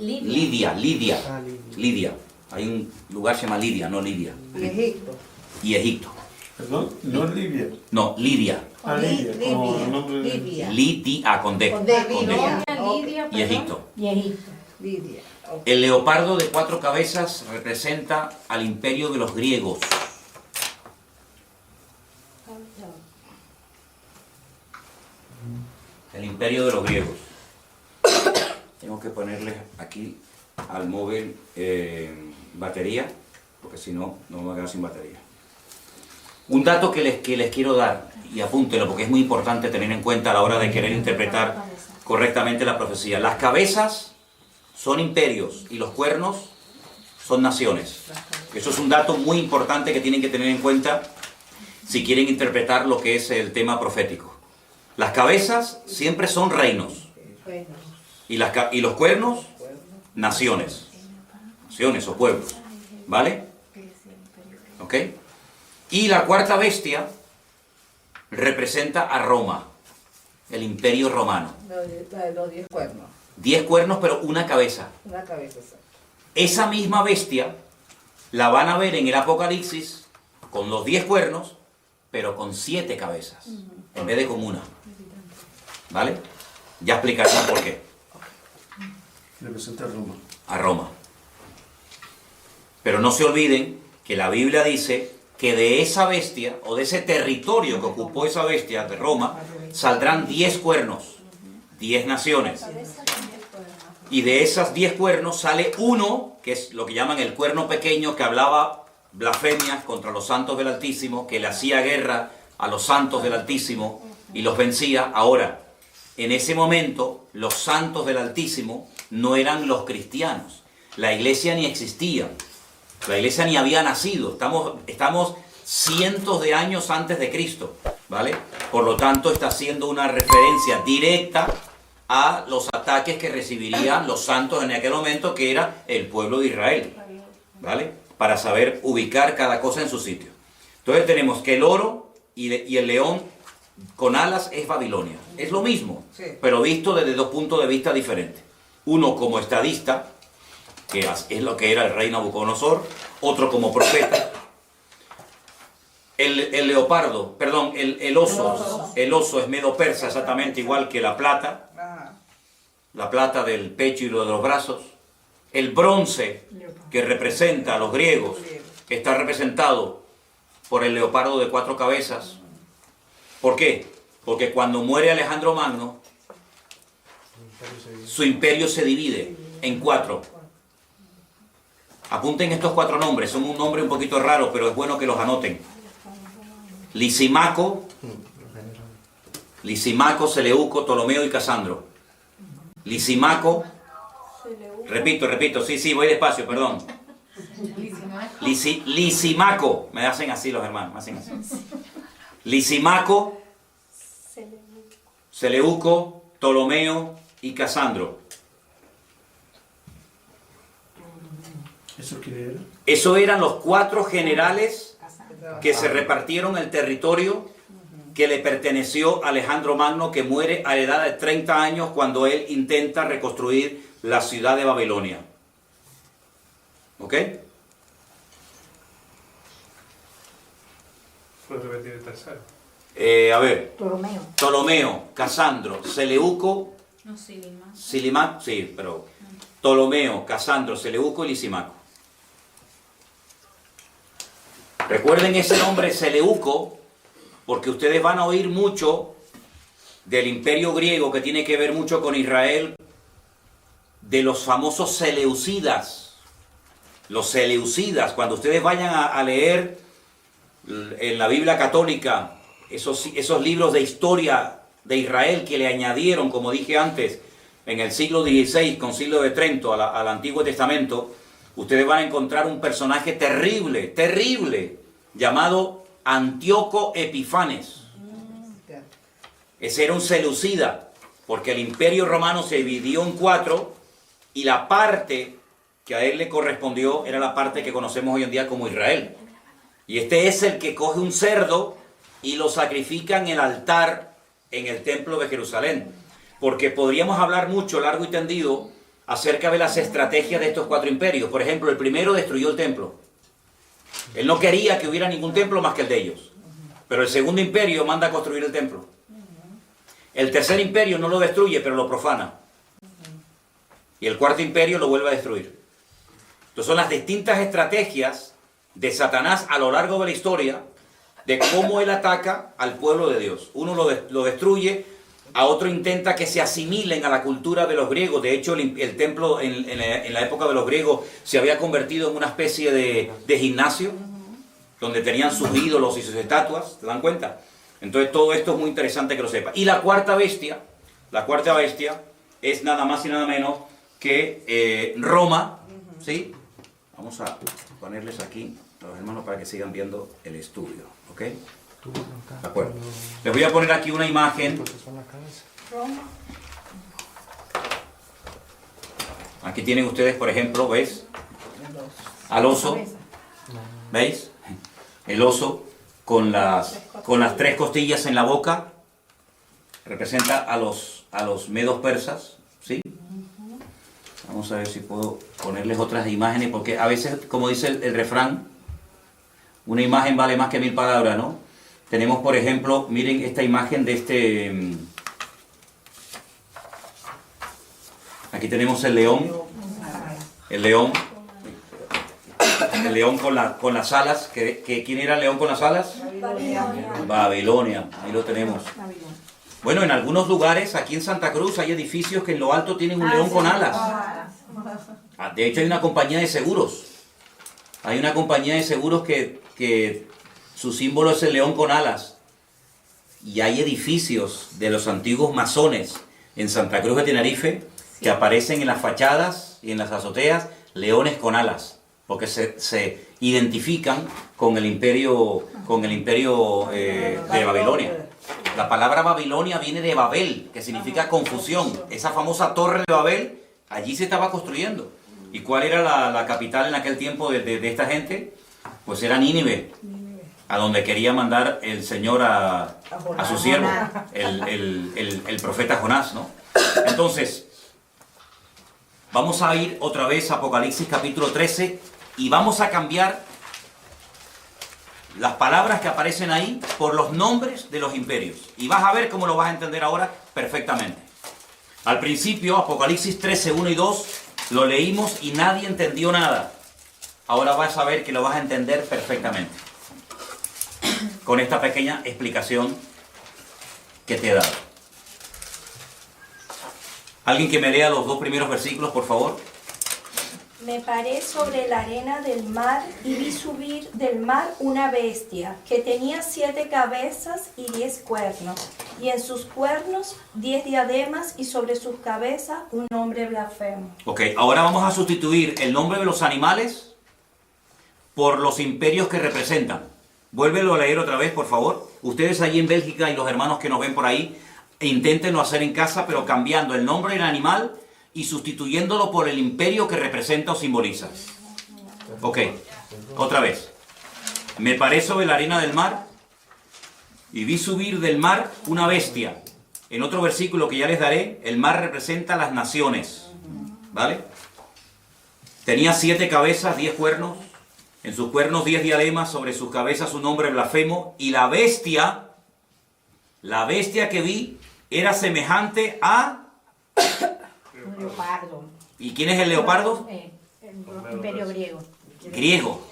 Lidia. Hay un lugar que se llama Lidia, no Lidia. Y Egipto. Y Egipto. Perdón, no es Libia. No, Lidia. Lidia. Como el nombre de... Lidia con D. Con D. Con D. Lidia, Y Egipto. Y Egipto. Lidia. Ok. El leopardo de 4 cabezas representa al imperio de los griegos. El imperio de los griegos. Tengo que ponerle aquí al móvil batería, porque si no, no me voy a quedar sin batería. Un dato que les quiero dar, y apúntelo porque es muy importante tener en cuenta a la hora de querer interpretar correctamente la profecía. Las cabezas son imperios y los cuernos son naciones. Eso es un dato muy importante que tienen que tener en cuenta si quieren interpretar lo que es el tema profético. Las cabezas siempre son reinos y los cuernos, naciones. Naciones o pueblos. ¿Vale? ¿Ok? Y la cuarta bestia representa a Roma, el imperio romano. La de los 10 cuernos. 10 cuernos, pero una cabeza. Una cabeza, exacto. Esa misma bestia la van a ver en el Apocalipsis con los 10 cuernos, pero con 7 cabezas, en vez de con una. ¿Vale? Ya explicaré por qué. Representa a Roma. A Roma. Pero no se olviden que la Biblia dice que de esa bestia, o de ese territorio que ocupó esa bestia de Roma, saldrán 10 cuernos, 10 naciones. Y de esas 10 cuernos sale uno, que es lo que llaman el cuerno pequeño, que hablaba blasfemias contra los santos del Altísimo, que le hacía guerra a los santos del Altísimo y los vencía. Ahora, en ese momento, los santos del Altísimo no eran los cristianos. La iglesia ni existía. La iglesia ni había nacido. Estamos cientos de años antes de Cristo, ¿vale? Por lo tanto, está haciendo una referencia directa a los ataques que recibirían los santos en aquel momento, que era el pueblo de Israel, ¿vale? Para saber ubicar cada cosa en su sitio. Entonces tenemos que el oro y el león con alas es Babilonia. Es lo mismo, pero visto desde 2 puntos de vista diferentes. Uno como estadista, que es lo que era el rey Nabucodonosor, otro como profeta. El oso es medo-persa, exactamente igual que la plata del pecho y lo de los brazos. El bronce, que representa a los griegos, que está representado por el leopardo de 4 cabezas. ¿Por qué? Porque cuando muere Alejandro Magno, su imperio se divide en 4. Apunten estos 4 nombres, son un nombre un poquito raro, pero es bueno que los anoten. Lisimaco, Seleuco, Ptolomeo y Casandro. Lisimaco, repito, sí, voy despacio, perdón. Lisimaco, me hacen así los hermanos, me hacen así. Lisimaco, Seleuco, Ptolomeo y Casandro. ¿Eso qué era? Eso eran los 4 generales que se repartieron el territorio que le perteneció a Alejandro Magno, que muere a la edad de 30 años cuando él intenta reconstruir la ciudad de Babilonia. ¿Ok? ¿Puedes repetir el tercero? A ver. Ptolomeo. Ptolomeo, Casandro, Seleuco, Silimaco, sí, pero Ptolomeo, Casandro, Seleuco y Lisimaco. Recuerden ese nombre Seleuco, porque ustedes van a oír mucho del imperio griego, que tiene que ver mucho con Israel, de los famosos seleucidas. Los seleucidas, cuando ustedes vayan a leer en la Biblia católica esos libros de historia de Israel que le añadieron, como dije antes, en el siglo XVI, Concilio de Trento, al Antiguo Testamento, ustedes van a encontrar un personaje terrible, llamado Antíoco Epifanes. Ese era un seleucida, porque el imperio romano se dividió en 4 y la parte que a él le correspondió era la parte que conocemos hoy en día como Israel. Y este es el que coge un cerdo y lo sacrifica en el altar en el templo de Jerusalén. Porque podríamos hablar mucho, largo y tendido, acerca de las estrategias de estos 4 imperios. Por ejemplo, el primero destruyó el templo. Él no quería que hubiera ningún templo más que el de ellos. Pero el segundo imperio manda a construir el templo. El tercer imperio no lo destruye, pero lo profana. Y el cuarto imperio lo vuelve a destruir. Entonces son las distintas estrategias de Satanás a lo largo de la historia, de cómo él ataca al pueblo de Dios. Uno lo destruye, a otro intenta que se asimilen a la cultura de los griegos. De hecho, el templo en la época de los griegos se había convertido en una especie de gimnasio, donde tenían sus ídolos y sus estatuas, ¿te dan cuenta? Entonces todo esto es muy interesante que lo sepa. Y la cuarta bestia es nada más y nada menos que Roma, ¿sí? Vamos a ponerles aquí, los hermanos, para que sigan viendo el estudio, ¿ok? De acuerdo. Les voy a poner aquí una imagen. Aquí tienen ustedes, por ejemplo, ¿ves? Al oso, ¿veis? El oso con las 3 costillas en la boca representa a los medos persas, ¿sí? Vamos a ver si puedo ponerles otras imágenes, porque a veces, como dice el refrán, una imagen vale más que 1000 palabras, ¿no? Tenemos, por ejemplo, miren esta imagen de este... Aquí tenemos el león. El león con las alas. ¿Quién era el león con las alas? Babilonia. Ahí lo tenemos. Bueno, en algunos lugares, aquí en Santa Cruz, hay edificios que en lo alto tienen un león con alas. De hecho, hay una compañía de seguros. Hay una compañía de seguros que su símbolo es el león con alas. Y hay edificios de los antiguos masones en Santa Cruz de Tenerife que aparecen en las fachadas y en las azoteas leones con alas, porque se identifican con el imperio de Babilonia. La palabra Babilonia viene de Babel, que significa confusión. Esa famosa torre de Babel, allí se estaba construyendo. ¿Y cuál era la capital en aquel tiempo de esta gente? Pues era Nínive, a donde quería mandar el Señor a su siervo, el profeta Jonás, ¿no? Entonces, vamos a ir otra vez a Apocalipsis capítulo 13 y vamos a cambiar las palabras que aparecen ahí por los nombres de los imperios. Y vas a ver cómo lo vas a entender ahora perfectamente. Al principio, Apocalipsis 13, 1 y 2, lo leímos y nadie entendió nada. Ahora vas a ver que lo vas a entender perfectamente con esta pequeña explicación que te he dado. ¿Alguien que me lea los 2 primeros versículos, por favor? Me paré sobre la arena del mar y vi subir del mar una bestia que tenía 7 cabezas y 10 cuernos, y en sus cuernos 10 diademas y sobre sus cabezas un nombre blasfemo. Ok, ahora vamos a sustituir el nombre de los animales por los imperios que representan. Vuélvelo a leer otra vez, por favor. Ustedes allí en Bélgica y los hermanos que nos ven por ahí, inténtenlo hacer en casa, pero cambiando el nombre del animal y sustituyéndolo por el imperio que representa o simboliza. Ok, otra vez. Me paré sobre la arena del mar y vi subir del mar una bestia. En otro versículo que ya les daré, el mar representa las naciones. ¿Vale? Tenía 7 cabezas, 10 cuernos. En sus cuernos 10 diademas, sobre sus cabezas un nombre blasfemo. Y la bestia que vi era semejante a... Un leopardo. ¿Y quién es el leopardo? El imperio griego. Griego.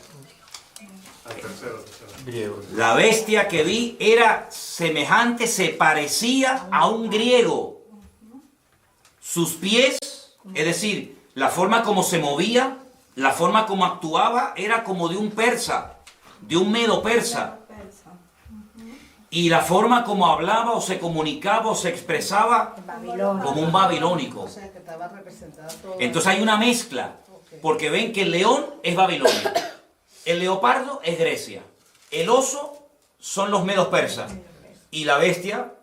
Griego. La bestia que vi era semejante, se parecía a un griego. Sus pies, es decir, la forma como se movía, la forma como actuaba, era como de un persa, de un medo persa. Y la forma como hablaba o se comunicaba o se expresaba como un babilónico. Entonces hay una mezcla, porque ven que el león es Babilonia, el leopardo es Grecia, el oso son los medos persas y la bestia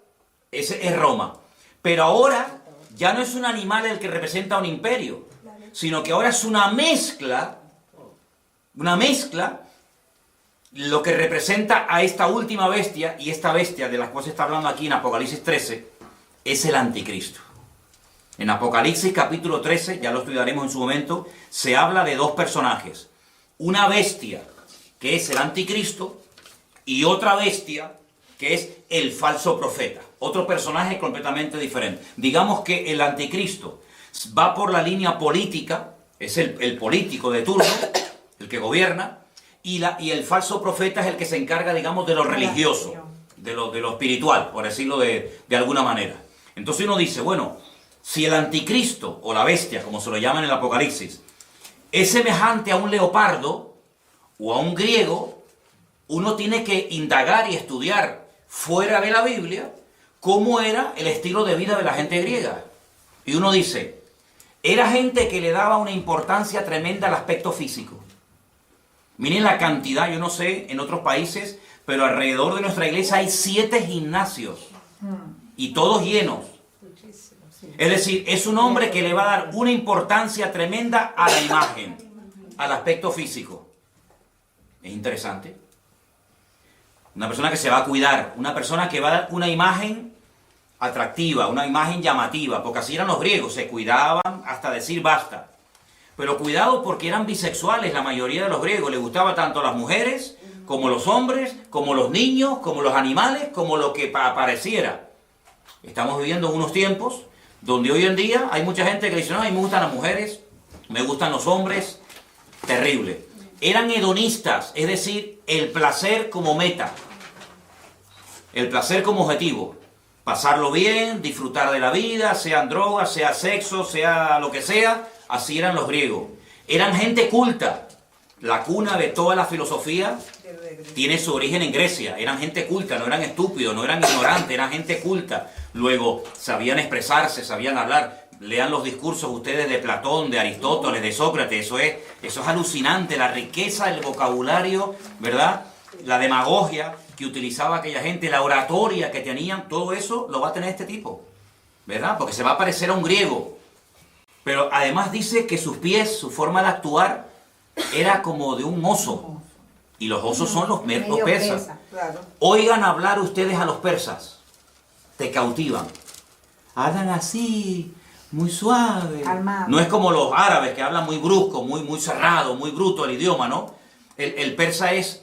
es Roma. Pero ahora ya no es un animal el que representa un imperio, sino que ahora es una mezcla, lo que representa a esta última bestia, y esta bestia de la cual se está hablando aquí en Apocalipsis 13, es el anticristo. En Apocalipsis capítulo 13, ya lo estudiaremos en su momento, se habla de 2 personajes. Una bestia, que es el anticristo, y otra bestia, que es el falso profeta. Otro personaje completamente diferente. Digamos que el anticristo va por la línea política, es el político de turno, el que gobierna, y el falso profeta es el que se encarga, digamos, de lo religioso, de lo espiritual, por decirlo de alguna manera. Entonces uno dice, bueno, si el anticristo, o la bestia, como se lo llama en el Apocalipsis, es semejante a un leopardo o a un griego, uno tiene que indagar y estudiar fuera de la Biblia cómo era el estilo de vida de la gente griega. Y uno dice, era gente que le daba una importancia tremenda al aspecto físico. Miren la cantidad, yo no sé en otros países, pero alrededor de nuestra iglesia hay 7 gimnasios y todos llenos. Es decir, es un hombre que le va a dar una importancia tremenda a la imagen, al aspecto físico. Es interesante. Una persona que se va a cuidar, una persona que va a dar una imagen atractiva, una imagen llamativa, porque así eran los griegos, se cuidaban hasta decir basta. Pero cuidado porque eran bisexuales la mayoría de los griegos. Les gustaba tanto las mujeres, como los hombres, como los niños, como los animales, como lo que apareciera. Estamos viviendo en unos tiempos donde hoy en día hay mucha gente que dice, no, a mí me gustan las mujeres, me gustan los hombres. Terrible. Eran hedonistas, es decir, el placer como meta. El placer como objetivo. Pasarlo bien, disfrutar de la vida, sean drogas, sea sexo, sea lo que sea. Así eran los griegos. Eran gente culta. La cuna de toda la filosofía tiene su origen en Grecia. Eran gente culta, no eran estúpidos, no eran ignorantes, eran gente culta. Luego, sabían expresarse, sabían hablar. Lean los discursos ustedes de Platón, de Aristóteles, de Sócrates. Eso es alucinante, la riqueza del vocabulario, ¿verdad? La demagogia que utilizaba aquella gente, la oratoria que tenían, todo eso lo va a tener este tipo, ¿verdad? Porque se va a parecer a un griego. Pero además dice que sus pies, su forma de actuar, era como de un oso. Y los osos son los persas. Claro. Oigan hablar ustedes a los persas. Te cautivan. Hablan así, muy suave. Calmado. No es como los árabes que hablan muy brusco, muy cerrado, muy bruto el idioma, ¿no? El persa es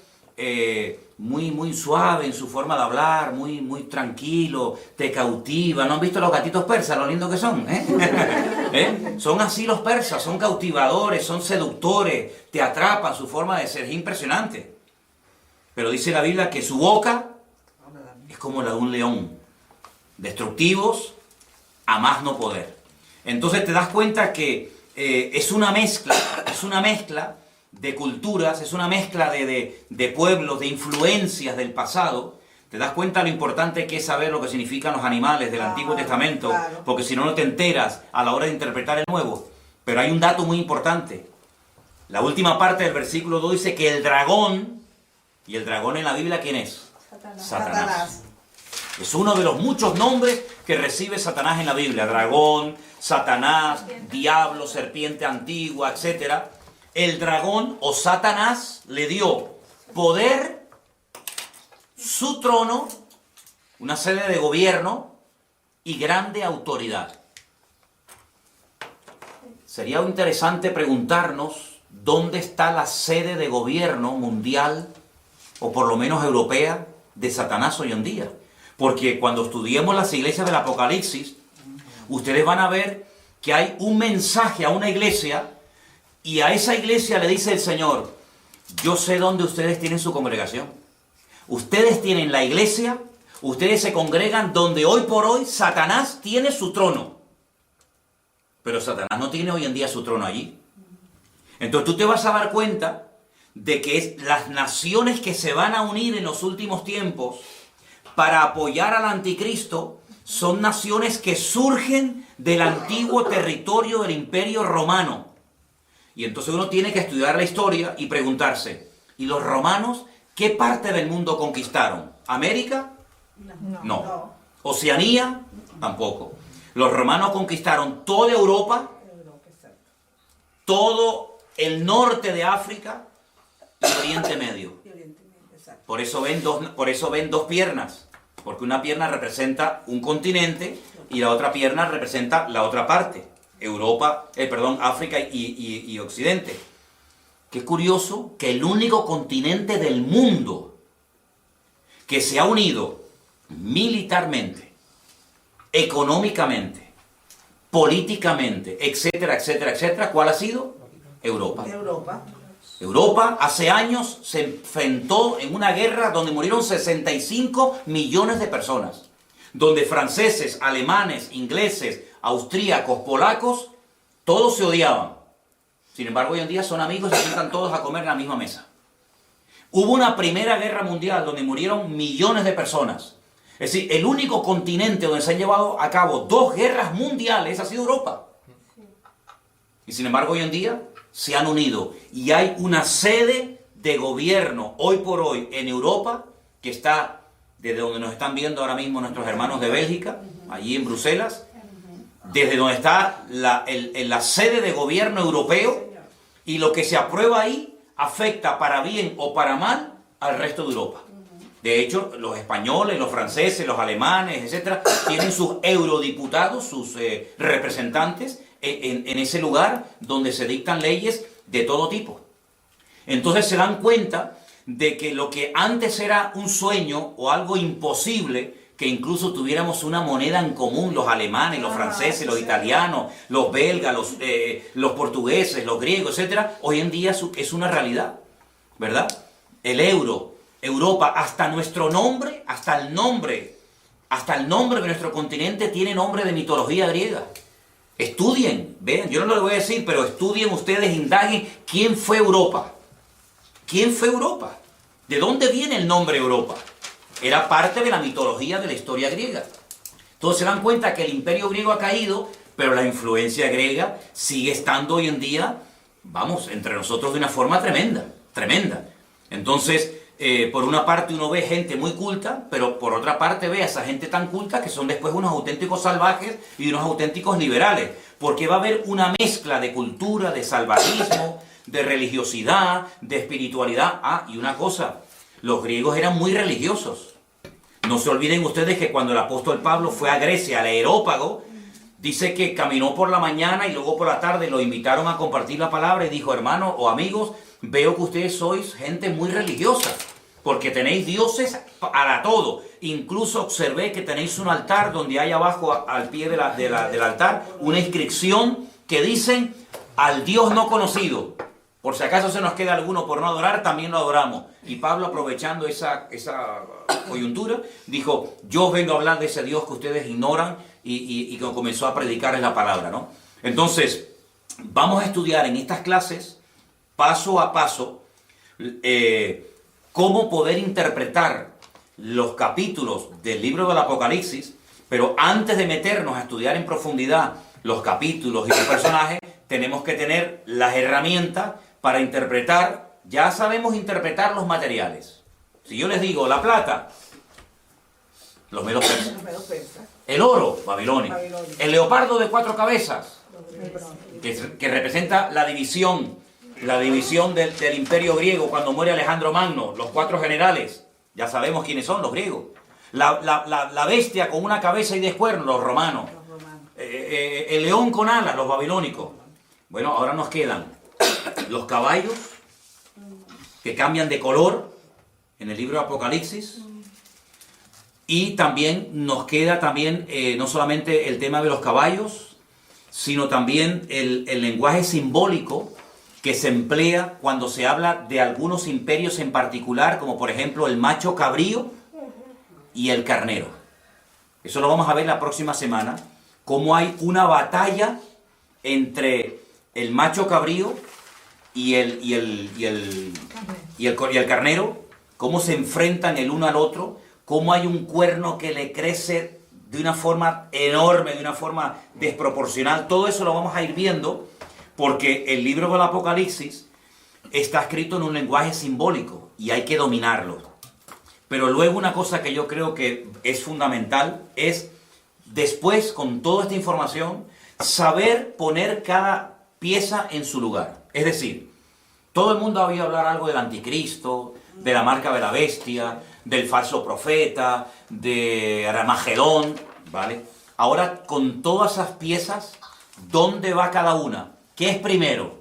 muy suave en su forma de hablar, muy tranquilo, te cautiva. ¿No han visto los gatitos persas, lo lindos que son? ¿Eh? Son así los persas, son cautivadores, son seductores, te atrapan, su forma de ser es impresionante. Pero dice la Biblia que su boca es como la de un león, destructivos a más no poder. Entonces te das cuenta que es una mezcla de culturas, es una mezcla de pueblos, de influencias del pasado. Te das cuenta lo importante que es saber lo que significan los animales del Antiguo Testamento, claro. Porque si no, no te enteras a la hora de interpretar el Nuevo. Pero hay un dato muy importante. La última parte del versículo 2 dice que el dragón, y el dragón en la Biblia, ¿quién es? Satanás. Es uno de los muchos nombres que recibe Satanás en la Biblia. Dragón, Satanás, diablo, serpiente antigua, etc. El dragón o Satanás le dio poder, su trono, una sede de gobierno y grande autoridad. Sería interesante preguntarnos dónde está la sede de gobierno mundial, o por lo menos europea, de Satanás hoy en día. Porque cuando estudiemos las iglesias del Apocalipsis, ustedes van a ver que hay un mensaje a una iglesia, y a esa iglesia le dice el Señor, yo sé dónde ustedes tienen su congregación. Ustedes tienen la iglesia, ustedes se congregan donde hoy por hoy Satanás tiene su trono. Pero Satanás no tiene hoy en día su trono allí. Entonces tú te vas a dar cuenta de que las naciones que se van a unir en los últimos tiempos para apoyar al anticristo son naciones que surgen del antiguo territorio del Imperio Romano. Y entonces uno tiene que estudiar la historia y preguntarse, ¿y los romanos qué parte del mundo conquistaron? ¿América? No. ¿Oceanía? Tampoco. Los romanos conquistaron toda Europa, todo el norte de África y Oriente Medio. Por eso ven dos piernas, porque una pierna representa un continente y la otra pierna representa la otra parte, África y Occidente. Qué curioso que el único continente del mundo que se ha unido militarmente, económicamente, políticamente, etcétera, etcétera, etcétera, ¿cuál ha sido? Europa. Europa hace años se enfrentó en una guerra donde murieron 65 millones de personas, donde franceses, alemanes, ingleses, austríacos, polacos, todos se odiaban. Sin embargo, hoy en día son amigos y se sientan todos a comer en la misma mesa. Hubo una primera guerra mundial donde murieron millones de personas. Es decir, el único continente donde se han llevado a cabo 2 guerras mundiales ha sido Europa. Y sin embargo, hoy en día se han unido y hay una sede de gobierno hoy por hoy en Europa que está desde donde nos están viendo ahora mismo nuestros hermanos de Bélgica, allí en Bruselas, desde donde está la sede de gobierno europeo, y lo que se aprueba ahí afecta para bien o para mal al resto de Europa. De hecho, los españoles, los franceses, los alemanes, etcétera, tienen sus eurodiputados, sus representantes en ese lugar donde se dictan leyes de todo tipo. Entonces se dan cuenta de que lo que antes era un sueño o algo imposible, que incluso tuviéramos una moneda en común, los alemanes, los franceses, los italianos, los belgas, los portugueses, los griegos, etc., hoy en día es una realidad, ¿verdad? El euro, Europa, hasta nuestro nombre, hasta el nombre de nuestro continente tiene nombre de mitología griega. Estudien, vean, yo no lo voy a decir, pero estudien ustedes, indaguen quién fue Europa. ¿Quién fue Europa? ¿De dónde viene el nombre Europa? Era parte de la mitología de la historia griega. Entonces se dan cuenta que el imperio griego ha caído, pero la influencia griega sigue estando hoy en día, vamos, entre nosotros de una forma tremenda, tremenda. Entonces, por una parte uno ve gente muy culta, pero por otra parte ve a esa gente tan culta que son después unos auténticos salvajes y unos auténticos liberales, porque va a haber una mezcla de cultura, de salvajismo, de religiosidad, de espiritualidad. Ah, y una cosa, los griegos eran muy religiosos. No se olviden ustedes que cuando el apóstol Pablo fue a Grecia, al Areópago, dice que caminó por la mañana y luego por la tarde lo invitaron a compartir la palabra y dijo, hermanos o amigos, veo que ustedes sois gente muy religiosa, porque tenéis dioses para todo. Incluso observé que tenéis un altar donde hay abajo, al pie del altar, una inscripción que dicen al Dios no conocido. Por si acaso se nos queda alguno por no adorar, también lo adoramos. Y Pablo, aprovechando esa coyuntura, dijo, yo os vengo a hablar de ese Dios que ustedes ignoran, y que comenzó a predicarles la palabra, ¿no? Entonces, vamos a estudiar en estas clases, paso a paso, cómo poder interpretar los capítulos del libro del Apocalipsis, pero antes de meternos a estudiar en profundidad los capítulos y los personajes, tenemos que tener las herramientas para interpretar. Ya sabemos interpretar los materiales. Si yo les digo la plata, los medos persas. El oro, Babilonia. El leopardo de 4 cabezas, que representa la división del imperio griego cuando muere Alejandro Magno, los 4 generales. Ya sabemos quiénes son, los griegos. La bestia con una cabeza y 10 cuernos, los romanos. El león con alas, los babilónicos. Bueno, ahora nos quedan los caballos que cambian de color en el libro de Apocalipsis, y también nos queda no solamente el tema de los caballos, sino también el lenguaje simbólico que se emplea cuando se habla de algunos imperios en particular, como por ejemplo el macho cabrío y el carnero. Eso lo vamos a ver la próxima semana, cómo hay una batalla entre el macho cabrío y el carnero, cómo se enfrentan el uno al otro, cómo hay un cuerno que le crece de una forma enorme, de una forma desproporcional. Todo eso lo vamos a ir viendo, porque el libro del Apocalipsis está escrito en un lenguaje simbólico y hay que dominarlo. Pero luego una cosa que yo creo que es fundamental es, después, con toda esta información, saber poner cada pieza en su lugar. Es decir, todo el mundo ha oído hablar algo del anticristo, de la marca de la bestia, del falso profeta, de Armagedón, ¿vale? Ahora, con todas esas piezas, ¿dónde va cada una? ¿Qué es primero?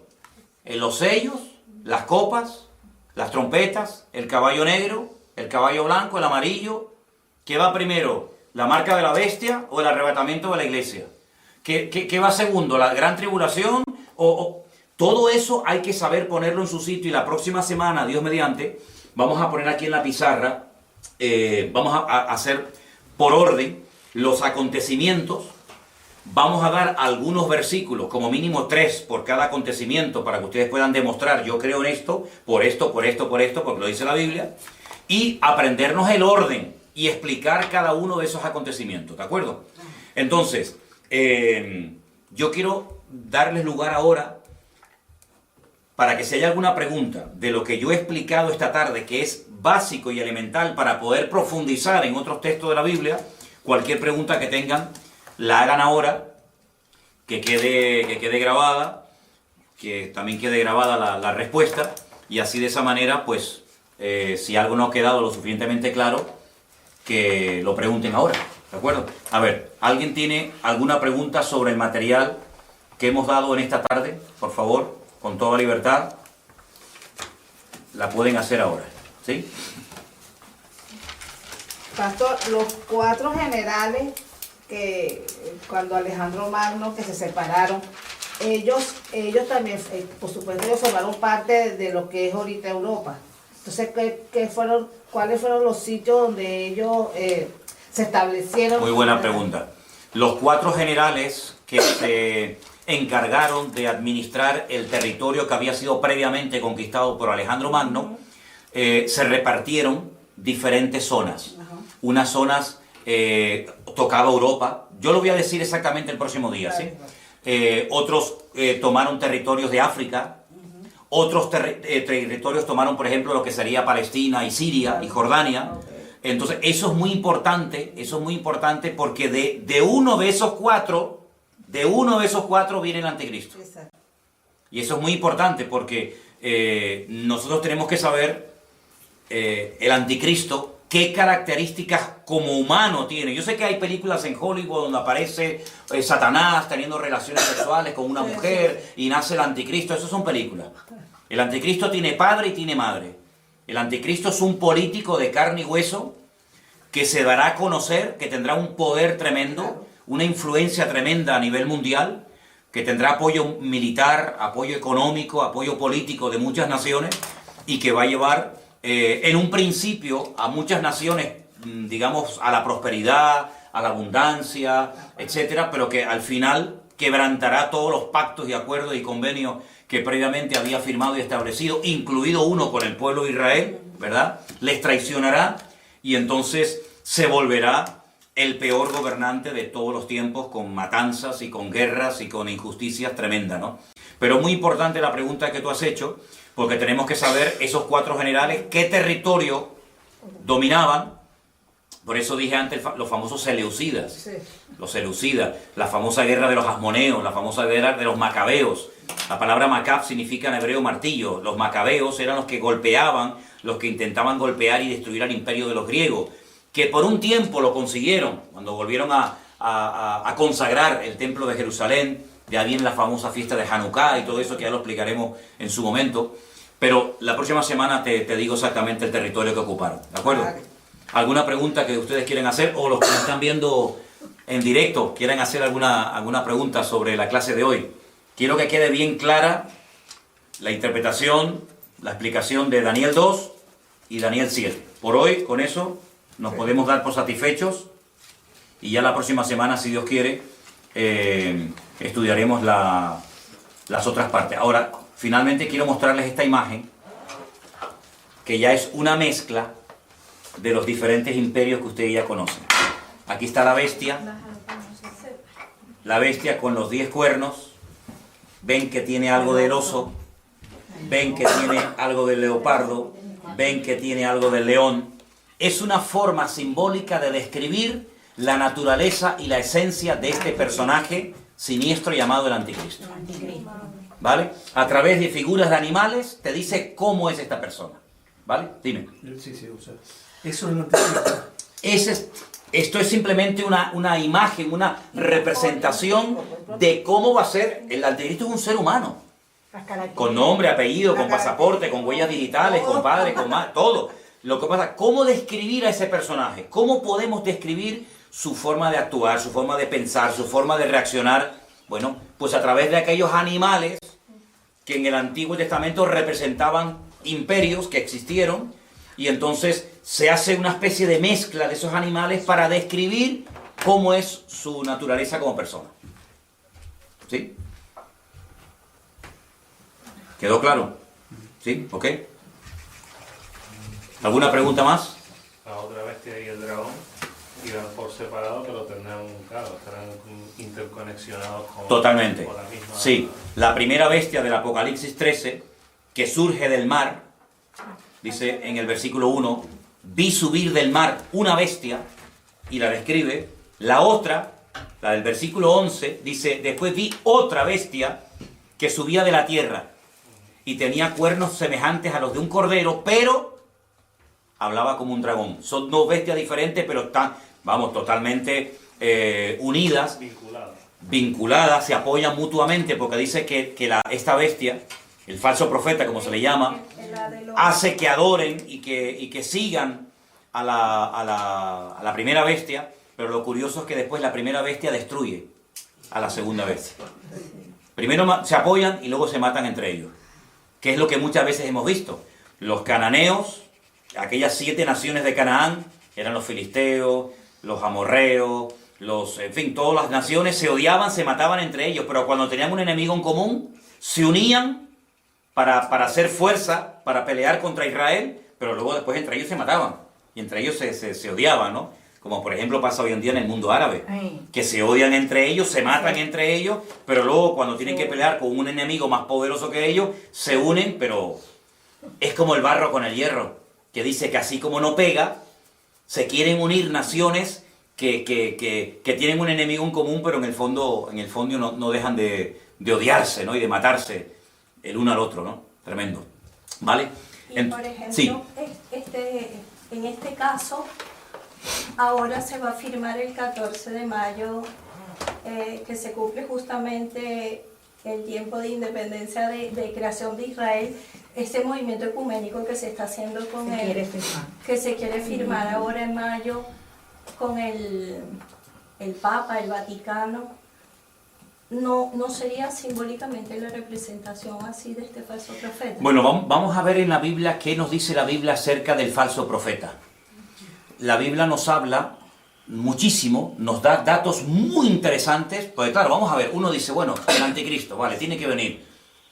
¿Los sellos, las copas, las trompetas, el caballo negro, el caballo blanco, el amarillo? ¿Qué va primero? ¿La marca de la bestia o el arrebatamiento de la iglesia? ¿Qué va segundo? ¿La gran tribulación? Todo eso hay que saber ponerlo en su sitio, y la próxima semana, Dios mediante, vamos a poner aquí en la pizarra, vamos a hacer por orden los acontecimientos. Vamos a dar algunos versículos, como mínimo 3 por cada acontecimiento, para que ustedes puedan demostrar, yo creo en esto, por esto, porque lo dice la Biblia, y aprendernos el orden y explicar cada uno de esos acontecimientos, ¿de acuerdo? Entonces, yo quiero darles lugar ahora para que si hay alguna pregunta de lo que yo he explicado esta tarde, que es básico y elemental para poder profundizar en otros textos de la Biblia, cualquier pregunta que tengan, la hagan ahora, que quede grabada, que también quede grabada la respuesta, y así de esa manera, pues, si algo no ha quedado lo suficientemente claro, que lo pregunten ahora, ¿de acuerdo? A ver, ¿alguien tiene alguna pregunta sobre el material que hemos dado en esta tarde, por favor, con toda libertad, la pueden hacer ahora, ¿sí? Pastor, los 4 generales que cuando Alejandro Magno, que se separaron, ellos también, por supuesto, ellos formaron parte de lo que es ahorita Europa. Entonces, ¿cuáles fueron los sitios donde ellos se establecieron? Muy buena pregunta. Los 4 generales que se encargaron de administrar el territorio que había sido previamente conquistado por Alejandro Magno, se repartieron diferentes zonas. Unas zonas tocaba Europa. Yo lo voy a decir exactamente el próximo día, ¿sí? Otros tomaron territorios de África. Otros territorios tomaron, por ejemplo, lo que sería Palestina y Siria y Jordania. Entonces, eso es muy importante porque de uno de esos cuatro viene el anticristo. Y eso es muy importante porque nosotros tenemos que saber el anticristo, qué características como humano tiene. Yo sé que hay películas en Hollywood donde aparece Satanás teniendo relaciones sexuales con una mujer y nace el anticristo. Esas son películas. El anticristo tiene padre y tiene madre. El anticristo es un político de carne y hueso que se dará a conocer, que tendrá un poder tremendo, una influencia tremenda a nivel mundial, que tendrá apoyo militar, apoyo económico, apoyo político de muchas naciones y que va a llevar en un principio a muchas naciones, digamos, a la prosperidad, a la abundancia, etcétera, pero que al final quebrantará todos los pactos y acuerdos y convenios que previamente había firmado y establecido, incluido uno con el pueblo de Israel, ¿verdad? Les traicionará y entonces se volverá el peor gobernante de todos los tiempos, con matanzas y con guerras y con injusticias tremendas, ¿no? Pero muy importante la pregunta que tú has hecho, porque tenemos que saber esos 4 generales qué territorio dominaban. Por eso dije antes los famosos seleucidas, sí. Los seleucidas, la famosa guerra de los asmoneos, la famosa guerra de los macabeos. La palabra macab significa en hebreo martillo. Los macabeos eran los que golpeaban, los que intentaban golpear y destruir al imperio de los griegos, que por un tiempo lo consiguieron, cuando volvieron a consagrar el templo de Jerusalén. De ahí viene la famosa fiesta de Hanukkah y todo eso, que ya lo explicaremos en su momento. Pero la próxima semana te digo exactamente el territorio que ocuparon, ¿de acuerdo? ¿Alguna pregunta que ustedes quieren hacer? O los que me están viendo en directo quieren hacer alguna pregunta sobre la clase de hoy. Quiero que quede bien clara la interpretación, la explicación de Daniel 2 y Daniel 7. Por hoy, con eso, nos podemos dar por satisfechos y ya la próxima semana, si Dios quiere, estudiaremos las otras partes. Ahora, finalmente quiero mostrarles esta imagen, que ya es una mezcla de los diferentes imperios que ustedes ya conocen. Aquí está la bestia con los 10 cuernos. Ven que tiene algo del oso, ven que tiene algo del leopardo, ven que tiene algo del león. Es una forma simbólica de describir la naturaleza y la esencia de este personaje siniestro llamado el anticristo. ¿Vale? A través de figuras de animales te dice cómo es esta persona. ¿Vale? Dime. Sí, o sea, eso es el anticristo. Esto es simplemente una imagen, una representación de cómo va a ser. El anticristo es un ser humano. Con nombre, apellido, con pasaporte, con huellas digitales, con padre, con madre, todo. Lo que pasa, ¿cómo describir a ese personaje? ¿Cómo podemos describir su forma de actuar, su forma de pensar, su forma de reaccionar? Bueno, pues a través de aquellos animales que en el Antiguo Testamento representaban imperios que existieron, y entonces se hace una especie de mezcla de esos animales para describir cómo es su naturaleza como persona. ¿Sí? ¿Quedó claro? ¿Sí? ¿Ok? ¿Alguna pregunta más? La otra bestia y el dragón irán por separado, pero tendrán, claro, estarán interconexionados con... Totalmente. Con la misma... Sí, la primera bestia del Apocalipsis 13, que surge del mar, dice en el versículo 1, vi subir del mar una bestia, y la describe. La otra, la del versículo 11, dice, después vi otra bestia que subía de la tierra, y tenía cuernos semejantes a los de un cordero, pero hablaba como un dragón. Son 2 bestias diferentes, pero están, vamos, totalmente unidas. vinculadas, se apoyan mutuamente, porque dice que esta bestia, el falso profeta, como se le llama, hace que adoren y que sigan a la primera bestia, pero lo curioso es que después la primera bestia destruye a la segunda bestia. Primero se apoyan y luego se matan entre ellos, que es lo que muchas veces hemos visto. Los cananeos, aquellas 7 naciones de Canaán, eran los filisteos, los amorreos, en fin, todas las naciones se odiaban, se mataban entre ellos, pero cuando tenían un enemigo en común, se unían para hacer fuerza, para pelear contra Israel, pero luego después entre ellos se mataban, y entre ellos se odiaban, ¿no? Como por ejemplo pasa hoy en día en el mundo árabe, que se odian entre ellos, se matan entre ellos, pero luego cuando tienen que pelear con un enemigo más poderoso que ellos, se unen, pero es como el barro con el hierro, que dice que así como no pega, se quieren unir naciones que tienen un enemigo en común, pero en el fondo no dejan de odiarse, ¿no? Y de matarse el uno al otro, ¿no? Tremendo. ¿Vale? Y por ejemplo, sí. En este caso, ahora se va a firmar el 14 de mayo, que se cumple justamente el tiempo de independencia de creación de Israel, este movimiento ecuménico que se está haciendo con que se quiere firmar ahora en mayo con el Papa, el Vaticano. ¿No sería simbólicamente la representación así de este falso profeta? Bueno, vamos a ver en la Biblia qué nos dice la Biblia acerca del falso profeta. La Biblia nos habla muchísimo, nos da datos muy interesantes, porque claro, vamos a ver, uno dice, bueno, el anticristo, vale, tiene que venir.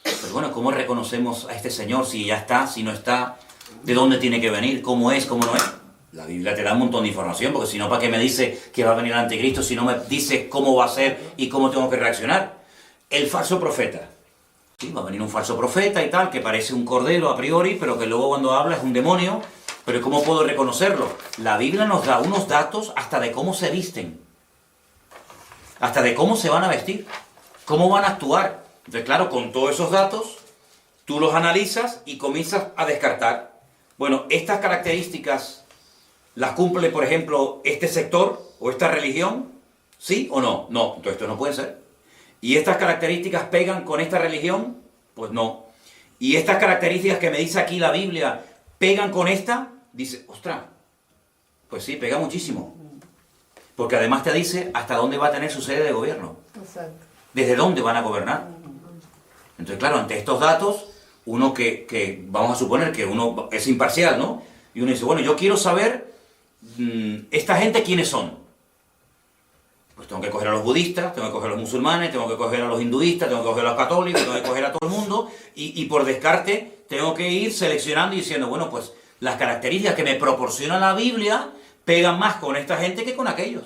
Pero bueno, ¿cómo reconocemos a este señor? Si ya está, si no está, ¿de dónde tiene que venir? ¿Cómo es? ¿Cómo no es? La Biblia te da un montón de información, porque si no, ¿para qué me dice que va a venir el anticristo si no me dice cómo va a ser y cómo tengo que reaccionar? El falso profeta. Sí, va a venir un falso profeta y tal, que parece un cordero a priori, pero que luego cuando habla es un demonio. Pero ¿cómo puedo reconocerlo? La Biblia nos da unos datos hasta de cómo se visten, hasta de cómo se van a vestir, cómo van a actuar. Entonces, claro, con todos esos datos, tú los analizas y comienzas a descartar. Bueno, estas características las cumple, por ejemplo, este sector o esta religión, ¿sí o no? No, entonces esto no puede ser. ¿Y estas características pegan con esta religión? Pues no. ¿Y estas características que me dice aquí la Biblia pegan con esta? Dice, ostras, pues sí, pega muchísimo. Porque además te dice hasta dónde va a tener su sede de gobierno. Exacto. Desde dónde van a gobernar. Entonces, claro, ante estos datos, uno que vamos a suponer que uno es imparcial, ¿no? Y uno dice, bueno, yo quiero saber, ¿esta gente quiénes son? Pues tengo que coger a los budistas, tengo que coger a los musulmanes, tengo que coger a los hinduistas, tengo que coger a los católicos, tengo que coger a todo el mundo, y por descarte tengo que ir seleccionando y diciendo, bueno, pues las características que me proporciona la Biblia pegan más con esta gente que con aquellos.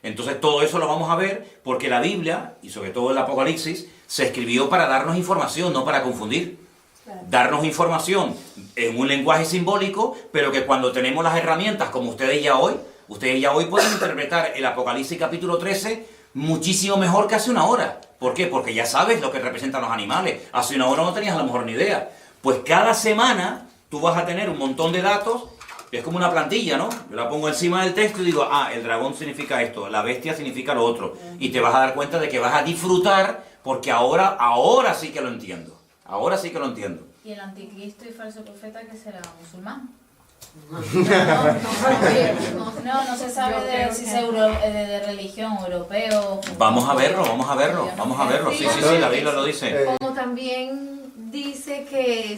Entonces todo eso lo vamos a ver porque la Biblia, y sobre todo el Apocalipsis, se escribió para darnos información, no para confundir. Claro. Darnos información en un lenguaje simbólico, pero que cuando tenemos las herramientas, como ustedes ya hoy pueden interpretar el Apocalipsis capítulo 13 muchísimo mejor que hace una hora. ¿Por qué? Porque ya sabes lo que representan los animales. Hace una hora no tenías a lo mejor ni idea. Pues cada semana tú vas a tener un montón de datos. Es como una plantilla, ¿no? Yo la pongo encima del texto y digo, el dragón significa esto, la bestia significa lo otro. Y te vas a dar cuenta de que vas a disfrutar, porque ahora sí que lo entiendo. Ahora sí que lo entiendo. ¿Y el anticristo y falso profeta que será? ¿Musulmán? No se sabe si es de religión, europeo. Vamos a verlo. Sí, la Biblia lo dice. Como también dice que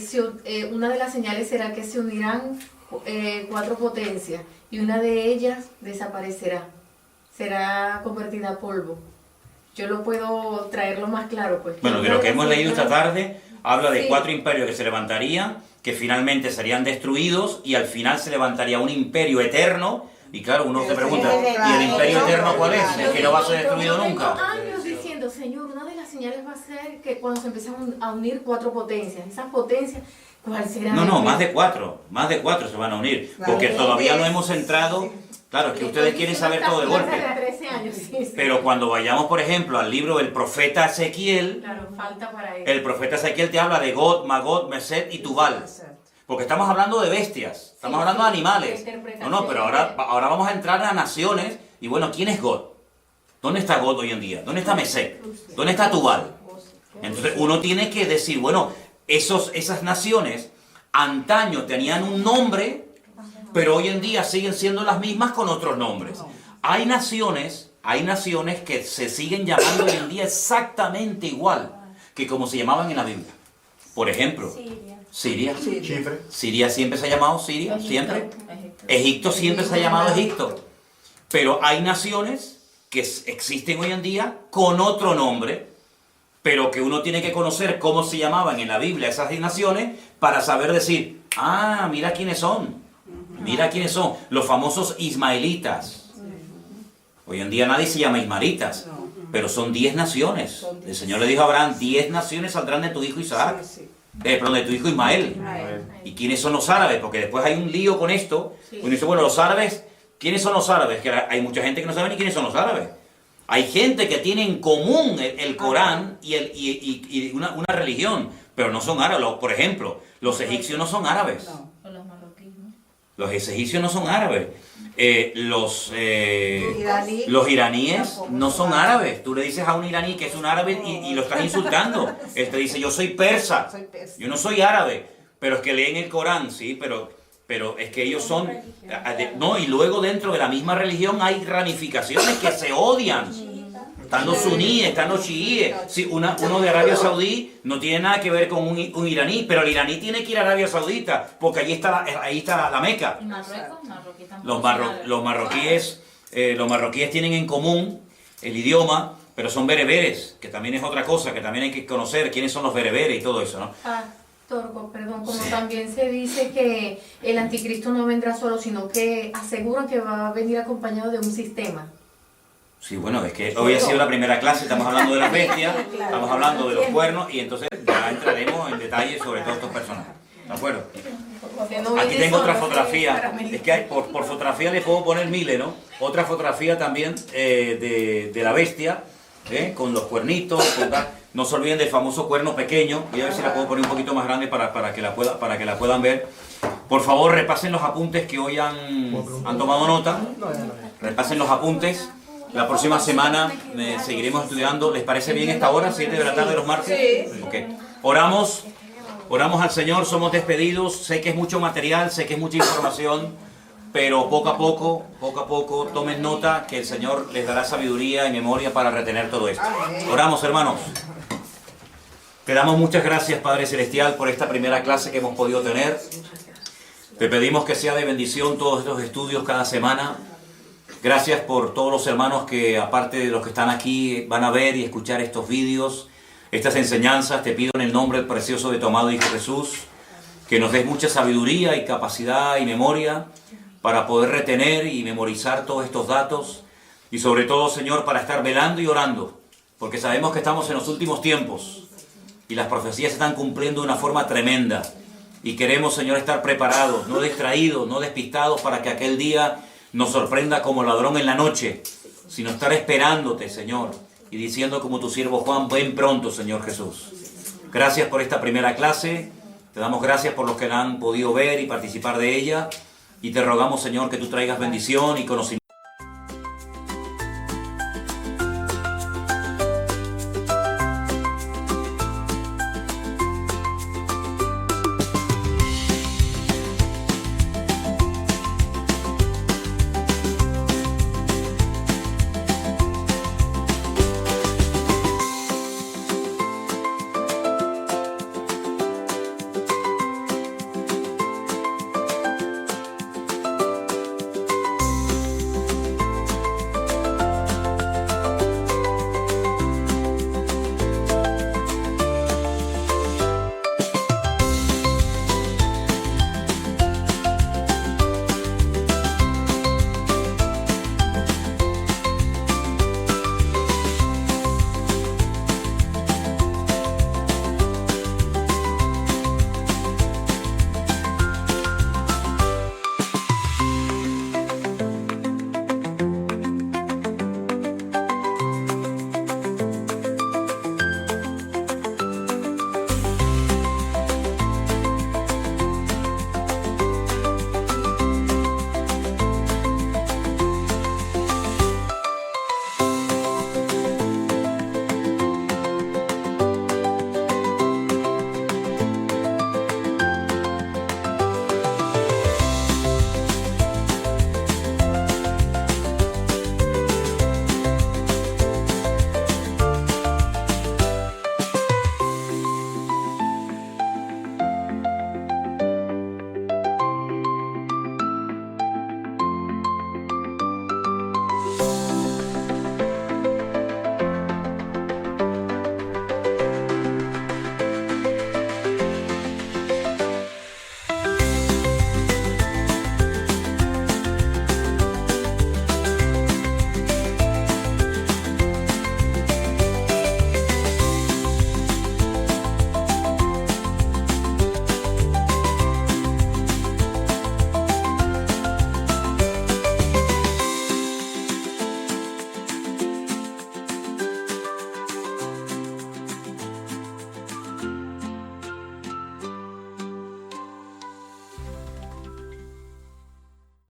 una de las señales será que se unirán 4 potencias y una de ellas desaparecerá, será convertida a polvo. Yo lo puedo traerlo más claro, pues. Bueno, de lo que hemos leído esta tarde habla de 4 imperios que se levantarían, que finalmente serían destruidos y al final se levantaría un imperio eterno. Y claro, uno se pregunta, ¿y el imperio eterno cuál es? ¿Es que no va a ser destruido nunca? Años diciendo, Señor, una de las señales va a ser que cuando se empiezan a unir 4 potencias, esas potencias, ¿cuál será? No, más de 4 se van a unir, porque todavía no hemos entrado. Claro, es que ustedes quieren saber todo de golpe. Pero cuando vayamos, por ejemplo, al libro del profeta Ezequiel, claro, falta para eso. El profeta Ezequiel te habla de God, Magog, Mesed y Tubal. Porque estamos hablando de bestias, estamos hablando de animales. Pero ahora vamos a entrar a naciones. Y bueno, ¿quién es God? ¿Dónde está God hoy en día? ¿Dónde está Mesec? ¿Dónde está Tubal? Entonces uno tiene que decir, bueno, esas naciones antaño tenían un nombre, pero hoy en día siguen siendo las mismas con otros nombres. Hay naciones que se siguen llamando hoy en día exactamente igual que como se llamaban en la Biblia. Por ejemplo, Siria. Chifre. Siria siempre se ha llamado Siria, siempre. Egipto siempre se ha llamado Egipto. Pero hay naciones que existen hoy en día con otro nombre, pero que uno tiene que conocer cómo se llamaban en la Biblia esas naciones para saber decir, ah, mira quiénes son. Mira quiénes son. Los famosos ismaelitas. Hoy en día nadie se llama ismaelitas, pero son 10 naciones. El Señor le dijo a Abraham, 10 naciones saldrán de tu hijo Isaac. Perdón, de tu hijo Ismael. ¿Y quiénes son los árabes? Porque después hay un lío con esto. Uno dice, bueno, los árabes, ¿quiénes son los árabes? Que hay mucha gente que no sabe ni quiénes son los árabes. Hay gente que tiene en común el Corán y una religión, pero no son árabes. Por ejemplo, los egipcios no son árabes. O los marroquíes, ¿no? Los egipcios no son árabes. Los iraníes no son árabes. Tú le dices a un iraní que es un árabe y lo estás insultando. Él te dice, yo soy persa, yo no soy árabe. Pero es que leen el Corán, sí, pero es que ellos son... No, y luego dentro de la misma religión hay ramificaciones que se odian. Están los suníes, están los chiíes. Sí, uno de Arabia Saudí no tiene nada que ver con un iraní, pero el iraní tiene que ir a Arabia Saudita, porque ahí está la Meca. ¿Y Marruecos? Marroquí tampoco. Los marroquíes tienen en común el idioma, pero son bereberes, que también es otra cosa, que también hay que conocer quiénes son los bereberes y todo eso, ¿no? Torgo, perdón, como también se dice que el anticristo no vendrá solo, sino que aseguran que va a venir acompañado de un sistema. Sí, bueno, es que hoy ha sido la primera clase, estamos hablando de las bestias, estamos hablando de los cuernos y entonces ya entraremos en detalle sobre todos estos personajes. ¿De acuerdo? Aquí tengo otra fotografía, es que por fotografía le puedo poner miles, ¿no? Otra fotografía también de la bestia, con los cuernitos, no se olviden del famoso cuerno pequeño, voy a ver si la puedo poner un poquito más grande para que la puedan ver. Por favor, repasen los apuntes que hoy han tomado nota, repasen los apuntes. La próxima semana seguiremos estudiando. ¿Les parece bien esta hora? 7 de la tarde los martes. Sí. Okay. Oramos al Señor, somos despedidos. Sé que es mucho material, sé que es mucha información, pero poco a poco, tomen nota que el Señor les dará sabiduría y memoria para retener todo esto. Oramos, hermanos. Te damos muchas gracias, Padre Celestial, por esta primera clase que hemos podido tener. Te pedimos que sea de bendición todos estos estudios cada semana. Gracias por todos los hermanos que, aparte de los que están aquí, van a ver y escuchar estos vídeos, estas enseñanzas. Te pido en el nombre precioso de tu amado Hijo Jesús, que nos des mucha sabiduría y capacidad y memoria para poder retener y memorizar todos estos datos. Y sobre todo, Señor, para estar velando y orando, porque sabemos que estamos en los últimos tiempos y las profecías se están cumpliendo de una forma tremenda. Y queremos, Señor, estar preparados, no distraídos, no despistados, para que aquel día nos sorprenda como ladrón en la noche, sino estar esperándote, Señor, y diciendo como tu siervo Juan, ven pronto, Señor Jesús. Gracias por esta primera clase, te damos gracias por los que la han podido ver y participar de ella, y te rogamos, Señor, que tú traigas bendición y conocimiento